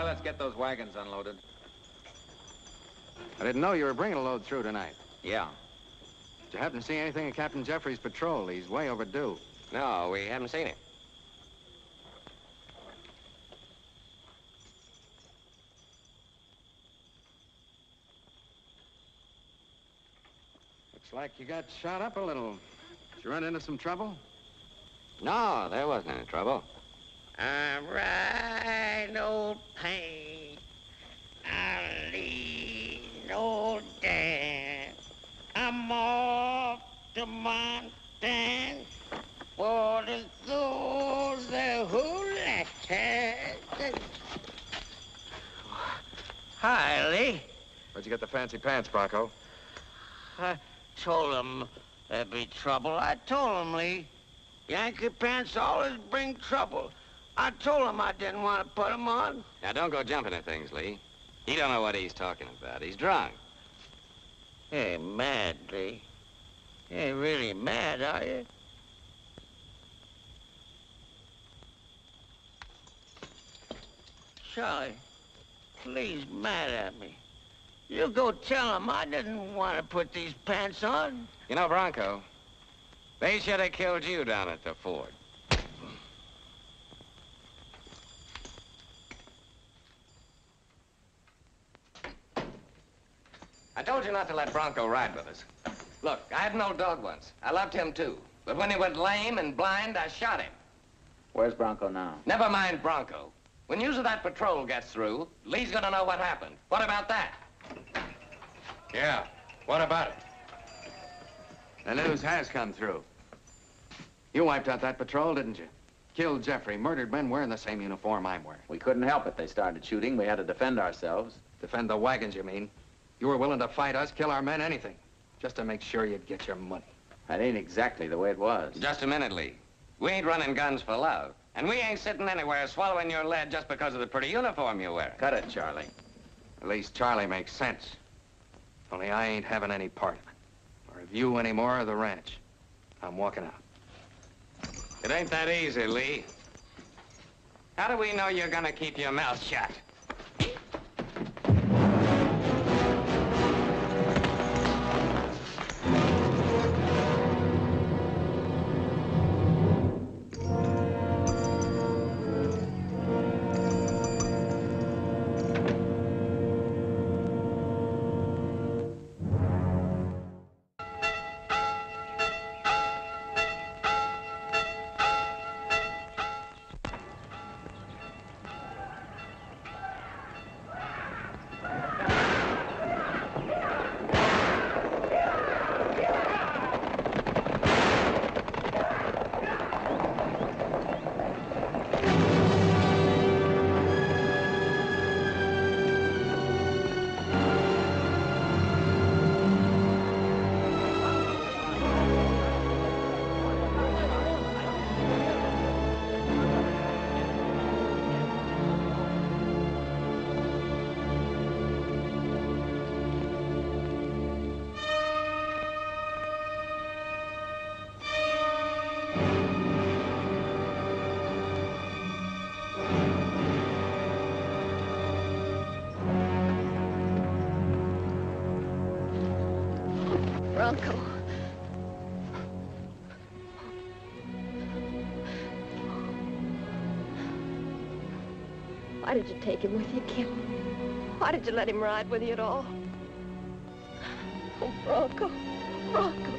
Let's get those wagons unloaded. I didn't know you were bringing a load through tonight. Yeah. Did you happen to see anything of Captain Jeffrey's patrol? He's way overdue. No, we haven't seen him. Looks like you got shot up a little. Did you run into some trouble? No, there wasn't any trouble. I'm right, old pain. I'll leave no dance. I'm off to Montana for the those who left us. Hi, Lee. Where'd you get the fancy pants, Bronco? I told him there'd be trouble. I told him, Lee. Yankee pants always bring trouble. I told him I didn't want to put them on. Now, don't go jumping at things, Lee. He don't know what he's talking about. He's drunk. You ain't mad, Lee. You ain't really mad, are you? Charlie, please mad at me. You go tell him I didn't want to put these pants on. You know, Bronco, they should have killed you down at the ford. I told you not to let Bronco ride with us. Look, I had an old dog once. I loved him, too. But when he went lame and blind, I shot him. Where's Bronco now? Never mind Bronco. When news of that patrol gets through, Lee's gonna know what happened. What about that? Yeah, what about it? The news has come through. You wiped out that patrol, didn't you? Killed Jeffrey, murdered men wearing the same uniform I'm wearing. We couldn't help it. They started shooting. We had to defend ourselves. Defend the wagons, you mean? You were willing to fight us, kill our men, anything, just to make sure you'd get your money. That ain't exactly the way it was. Just a minute, Lee. We ain't running guns for love. And we ain't sitting anywhere swallowing your lead just because of the pretty uniform you wear. Cut it, Charlie. At least Charlie makes sense. Only I ain't having any part of it. Or of you anymore or the ranch. I'm walking out. It ain't that easy, Lee. How do we know you're gonna keep your mouth shut? Bronco. Why did you take him with you, Kip? Why did you let him ride with you at all? Oh, Bronco. Bronco.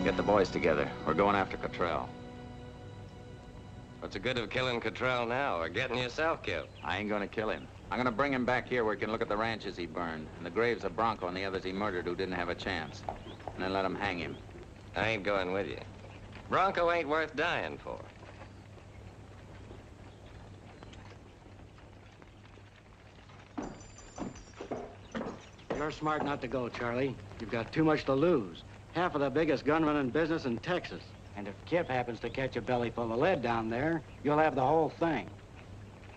Get the boys together. We're going after Cottrell. What's the good of killing Cottrell now or getting yourself killed? I ain't gonna kill him. I'm gonna bring him back here where he can look at the ranches he burned and the graves of Bronco and the others he murdered who didn't have a chance. And then let him hang him. I ain't going with you. Bronco ain't worth dying for. You're smart not to go, Charlie. You've got too much to lose. Half of the biggest gunman in business in Texas. And if Kip happens to catch a belly full of lead down there, you'll have the whole thing.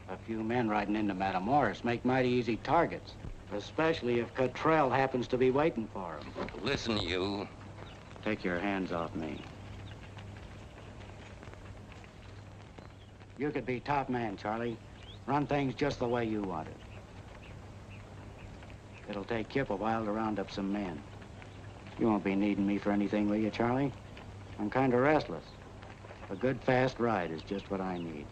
A few men riding into Matamoros make mighty easy targets, especially if Cottrell happens to be waiting for him. Listen, you. Take your hands off me. You could be top man, Charlie. Run things just the way you want it. It'll take Kip a while to round up some men. You won't be needing me for anything, will you, Charlie? I'm kind of restless. A good, fast ride is just what I need.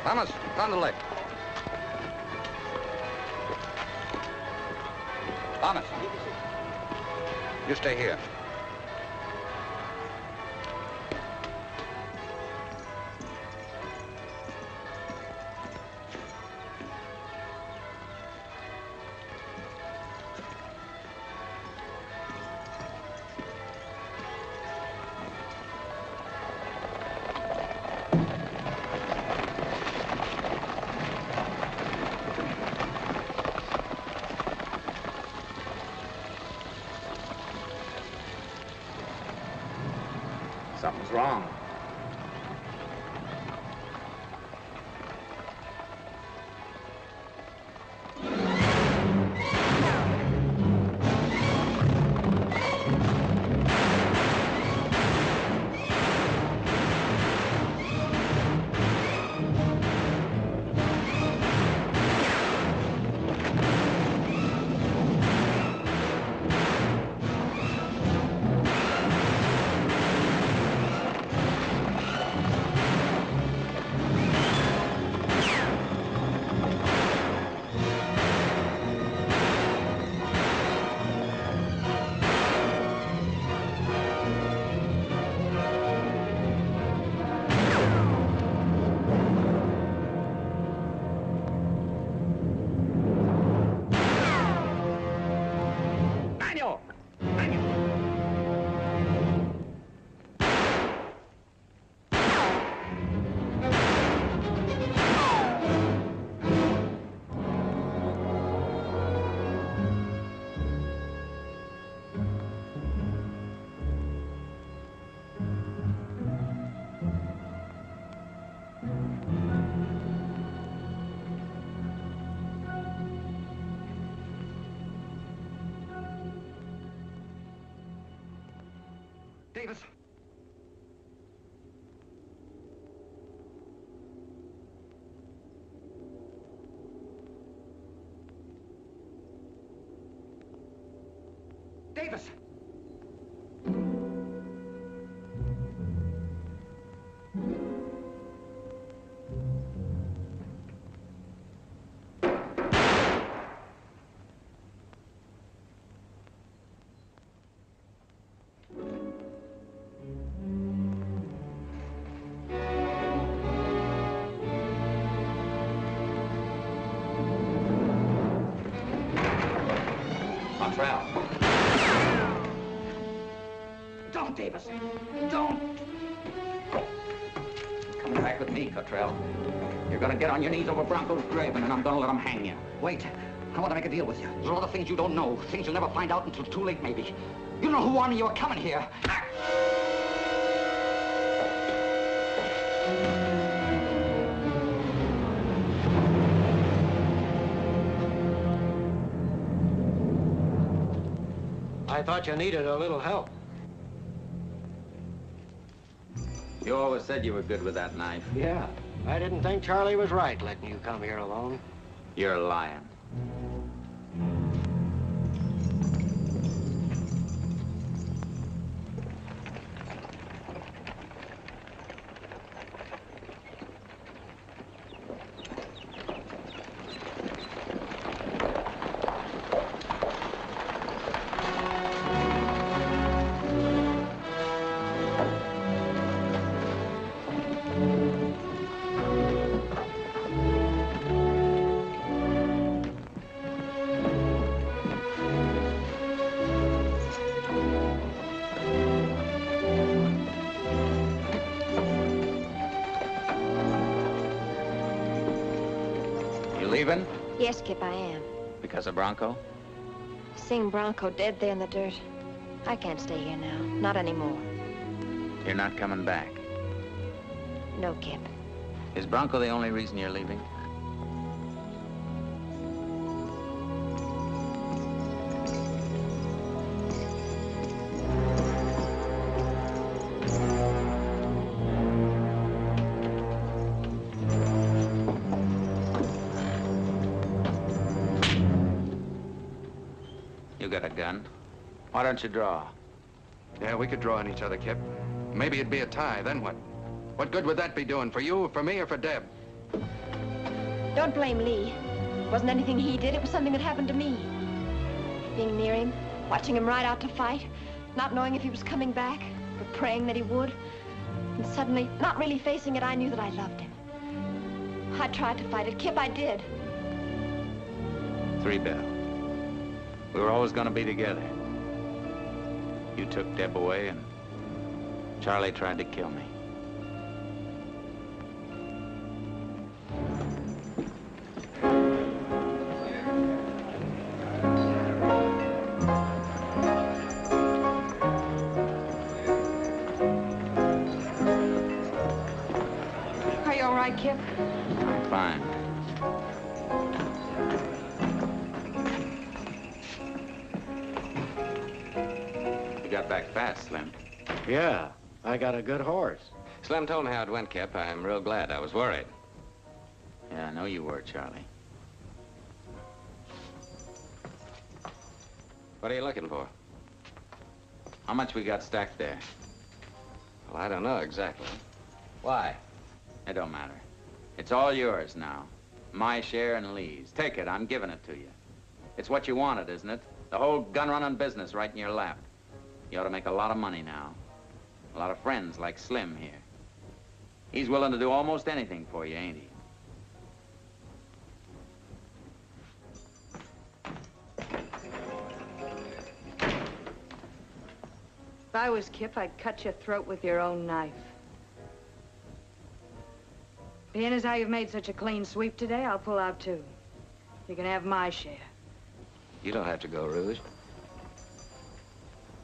Thomas, down the left. Thomas, you stay here. Something's wrong. Davis. Davis. Don't, Davis. Don't. Coming back with me, Cottrell. You're gonna get on your knees over Bronco's grave, and then I'm gonna let him hang you. Wait. I want to make a deal with you. There's a lot of things you don't know. Things you'll never find out until too late, maybe. You don't know who warned me you were coming here. I thought you needed a little help. You always said you were good with that knife. Yeah. I didn't think Charlie was right letting you come here alone. You're lying. Leaving? Yes, Kip, I am. Because of Bronco? Seeing Bronco dead there in the dirt, I can't stay here now. Not anymore. You're not coming back? No, Kip. Is Bronco the only reason you're leaving? You got a gun. Why don't you draw? Yeah, we could draw on each other, Kip. Maybe it'd be a tie, then what? What good would that be doing? For you, for me, or for Deb? Don't blame Lee. It wasn't anything he did. It was something that happened to me. Being near him, watching him ride out to fight, not knowing if he was coming back, but praying that he would. And suddenly, not really facing it, I knew that I loved him. I tried to fight it. Kip, I did. 3 Bell. We were always going to be together. You took Deb away, and Charlie tried to kill me. Are you all right, Kip? I'm fine. Got back fast, Slim. Yeah, I got a good horse. Slim told me how it went, Kip. I'm real glad. I was worried. Yeah, I know you were, Charlie. What are you looking for? How much we got stacked there? Well, I don't know exactly. Why? It don't matter. It's all yours now. My share and Lee's. Take it. I'm giving it to you. It's what you wanted, isn't it? The whole gun-running business right in your lap. You ought to make a lot of money now. A lot of friends like Slim here. He's willing to do almost anything for you, ain't he? If I was Kip, I'd cut your throat with your own knife. Being as how you've made such a clean sweep today, I'll pull out too. You can have my share. You don't have to go, Rouge.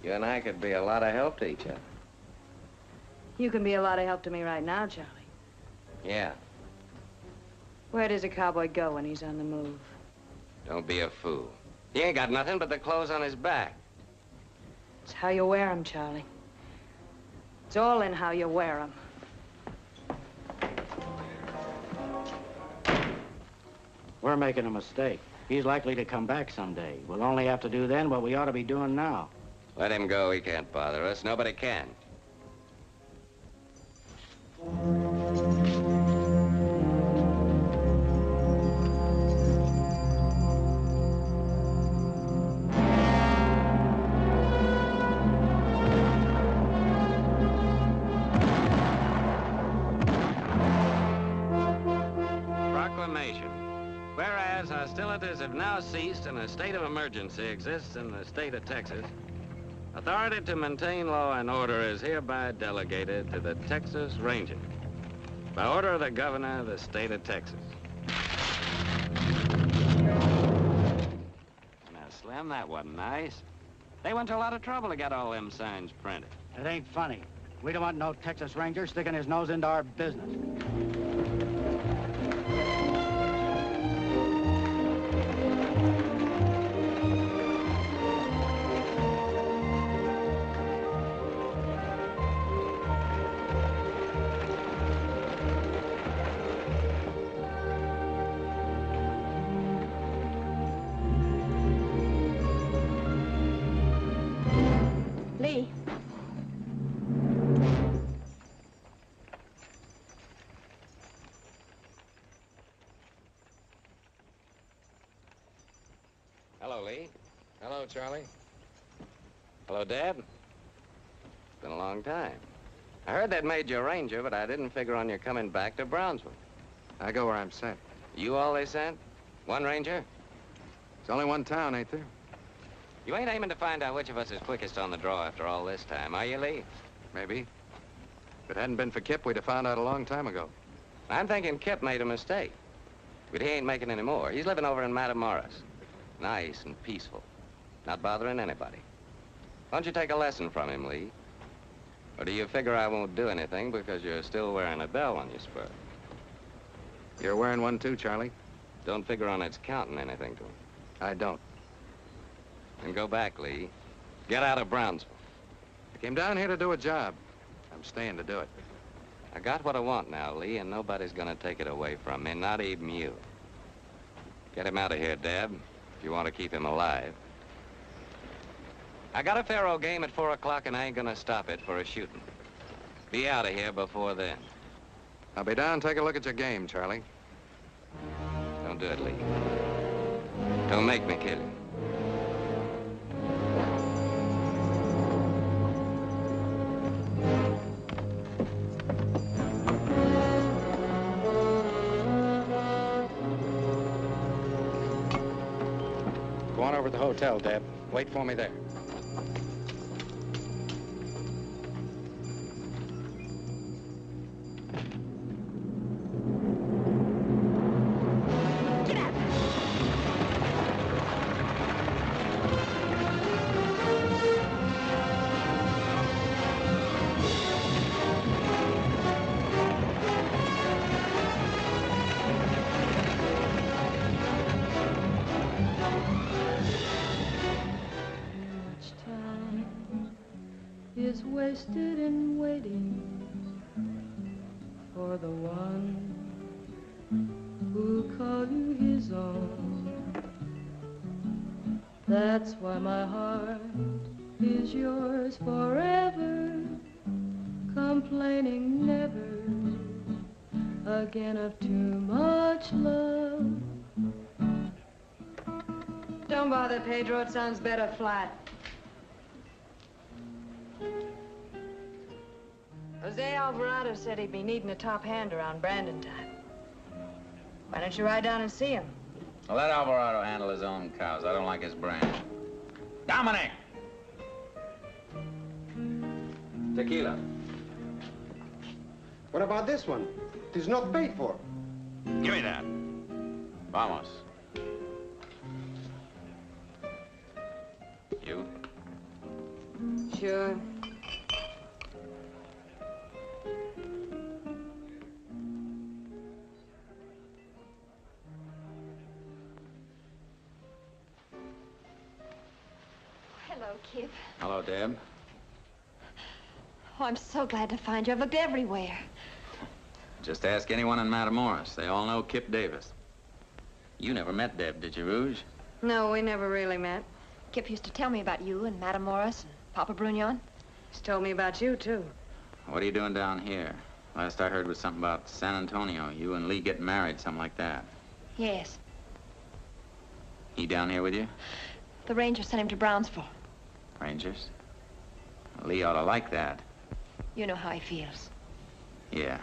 You and I could be a lot of help to each other. You can be a lot of help to me right now, Charlie. Yeah. Where does a cowboy go when he's on the move? Don't be a fool. He ain't got nothing but the clothes on his back. It's how you wear 'em, Charlie. It's all in how you wear 'em. We're making a mistake. He's likely to come back someday. We'll only have to do then what we ought to be doing now. Let him go. He can't bother us. Nobody can. Proclamation. Whereas, hostilities have now ceased and a state of emergency exists in the state of Texas, Authority to maintain law and order is hereby delegated to the Texas Rangers by order of the governor of the state of Texas. Now, Slim, that wasn't nice. They went to a lot of trouble to get all them signs printed. It ain't funny. We don't want no Texas Ranger sticking his nose into our business. Lee. Hello, Lee. Hello, Charlie. Hello, Dad. It's been a long time. I heard they'd made you a ranger, but I didn't figure on you coming back to Brownsville. I go where I'm sent. You all they sent? One ranger? There's only one town, ain't there? You ain't aiming to find out which of us is quickest on the draw after all this time, are you, Lee? Maybe. If it hadn't been for Kip, we'd have found out a long time ago. I'm thinking Kip made a mistake. But he ain't making any more. He's living over in Matamoros. Nice and peaceful. Not bothering anybody. Why don't you take a lesson from him, Lee? Or do you figure I won't do anything because you're still wearing a bell on your spur? You're wearing one too, Charlie. Don't figure on it's counting anything to him. I don't. Then go back, Lee. Get out of Brownsville. I came down here to do a job. I'm staying to do it. I got what I want now, Lee, and nobody's gonna take it away from me, not even you. Get him out of here, Dad, if you want to keep him alive. I got a faro game at 4 o'clock, and I ain't gonna stop it for a shooting. Be out of here before then. I'll be down and take a look at your game, Charlie. Don't do it, Lee. Don't make me kill you. Go on over to the hotel, Deb. Wait for me there. Is wasted in waiting for the one who'll call you his own. That's why my heart is yours forever, complaining never again of too much love. Don't bother, Pedro. It sounds better flat. Jose Alvarado said he'd be needing a top hand around Brandon time. Why don't you ride down and see him? Well, let Alvarado handle his own cows. I don't like his brand. Dominic! Tequila. What about this one? It is not paid for. Give me that. Vamos. You? Sure. Hello, Kip. Hello, Deb. Oh, I'm so glad to find you. I've looked everywhere. Just ask anyone in Matamoros. They all know Kip Davis. You never met Deb, did you, Rouge? No, we never really met. Kip used to tell me about you and Matamoros and Papa Brunion. He's told me about you, too. What are you doing down here? Last I heard was something about San Antonio. You and Lee getting married, something like that. Yes. He down here with you? The ranger sent him to Brownsville. Rangers? Lee ought to like that. You know how he feels. Yeah.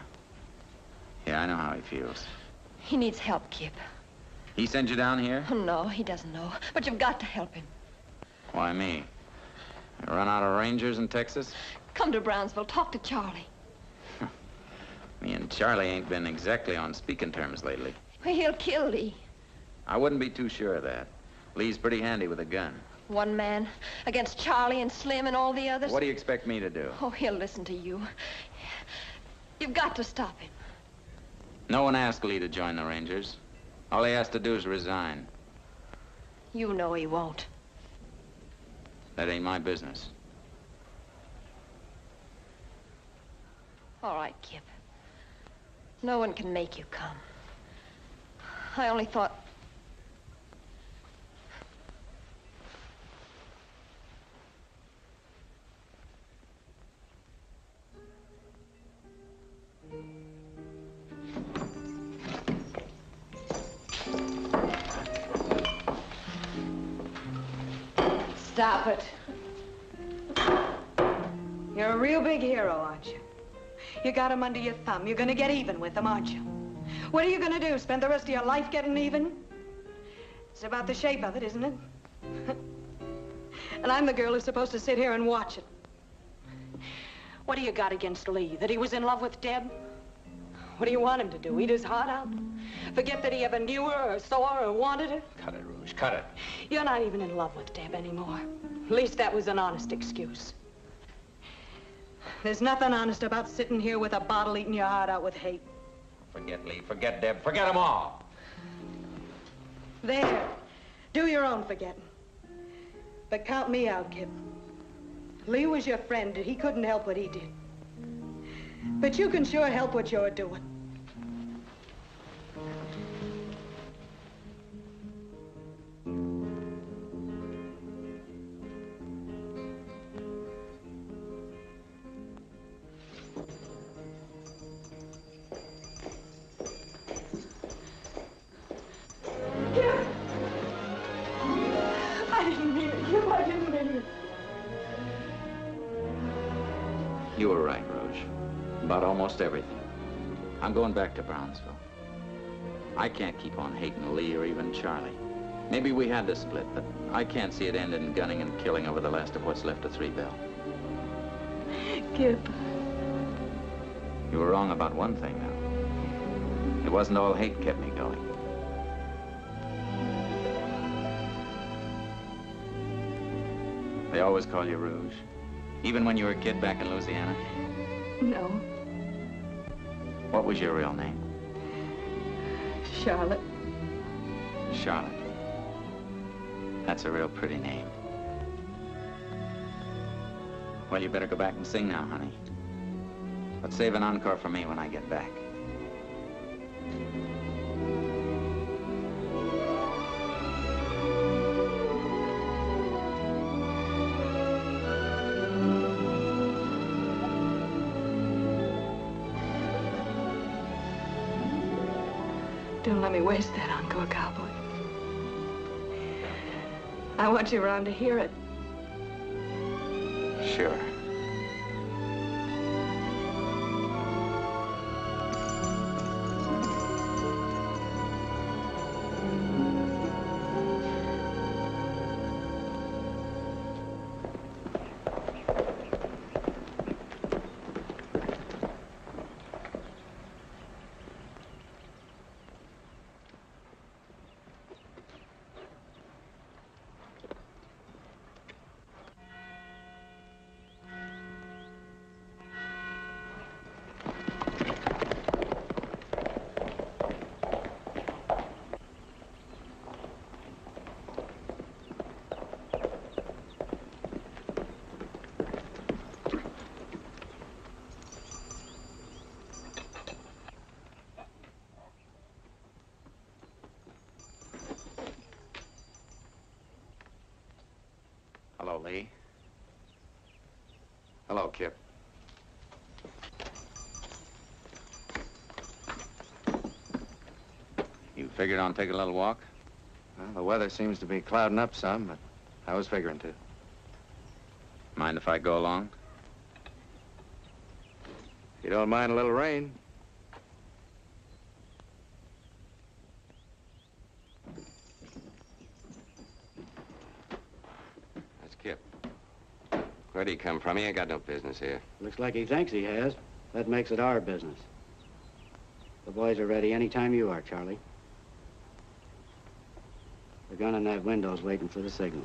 Yeah, I know how he feels. He needs help, Kip. He sent you down here? Oh, no, he doesn't know. But you've got to help him. Why me? Run out of Rangers in Texas? Come to Brownsville, talk to Charlie. Me and Charlie ain't been exactly on speaking terms lately. Well, he'll kill Lee. I wouldn't be too sure of that. Lee's pretty handy with a gun. One man against Charlie and Slim and all the others. What do you expect me to do? Oh, he'll listen to you. You've got to stop him. No one asked Lee to join the Rangers. All he has to do is resign. You know he won't. That ain't my business. All right, Kip. No one can make you come. I only thought... Stop it. You're a real big hero, aren't you? You got him under your thumb. You're gonna get even with him, aren't you? What are you gonna do, spend the rest of your life getting even? It's about the shape of it, isn't it? And I'm the girl who's supposed to sit here and watch it. What do you got against Lee? That he was in love with Deb? What do you want him to do, eat his heart out? Forget that he ever knew her or saw her or wanted her? Cut it, Rouge, cut it. You're not even in love with Deb anymore. At least that was an honest excuse. There's nothing honest about sitting here with a bottle eating your heart out with hate. Forget Lee, forget Deb, forget them all. There. Do your own forgetting. But count me out, Kip. Lee was your friend. He couldn't help what he did. But you can sure help what you're doing. You were right, Rouge. About almost everything. I'm going back to Brownsville. I can't keep on hating Lee or even Charlie. Maybe we had to split, but I can't see it end in gunning and killing over the last of what's left of Three Bell. Kip. You were wrong about one thing, though. It wasn't all hate kept me going. They always call you Rouge? Even when you were a kid back in Louisiana? No. What was your real name? Charlotte. Charlotte. That's a real pretty name. Well, you better go back and sing now, honey. But save an encore for me when I get back. Don't let me waste that encore, cowboy. I want you around to hear it. Sure. Hello, Lee. Hello, Kip. You figured on taking a little walk? Well, the weather seems to be clouding up some, but I was figuring to. Mind if I go along? You don't mind a little rain? That's Kip. Where'd he come from? He ain't got no business here. Looks like he thinks he has. That makes it our business. The boys are ready any time you are, Charlie. The gun in that window's waiting for the signal.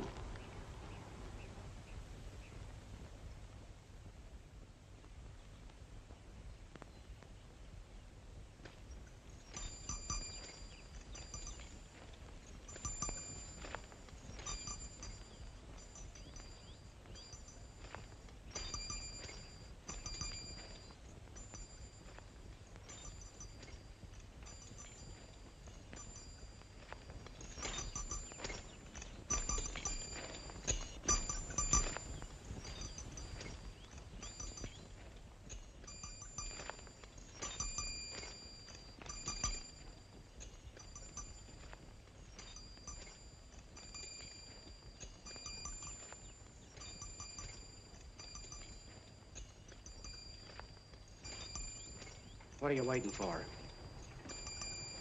What are you waiting for?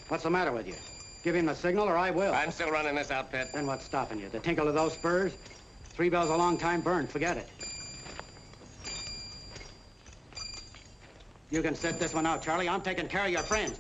What's the matter with you? Give him the signal or I will. I'm still running this outfit. Then what's stopping you? The tinkle of those spurs? 3 bells a long time burned. Forget it. You can sit this one out, Charlie. I'm taking care of your friends.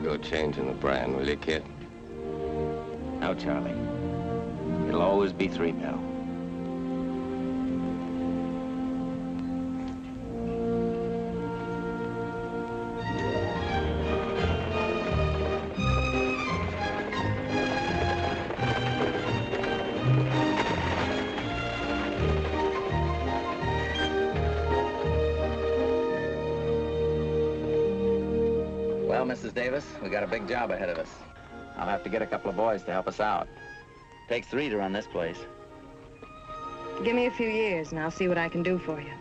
Go changing the brand, will you, kid? No, Charlie. It'll always be 3 bell. Well, Mrs. Davis, we got a big job ahead of us. I'll have to get a couple of boys to help us out. Takes 3 to run this place. Give me a few years, and I'll see what I can do for you.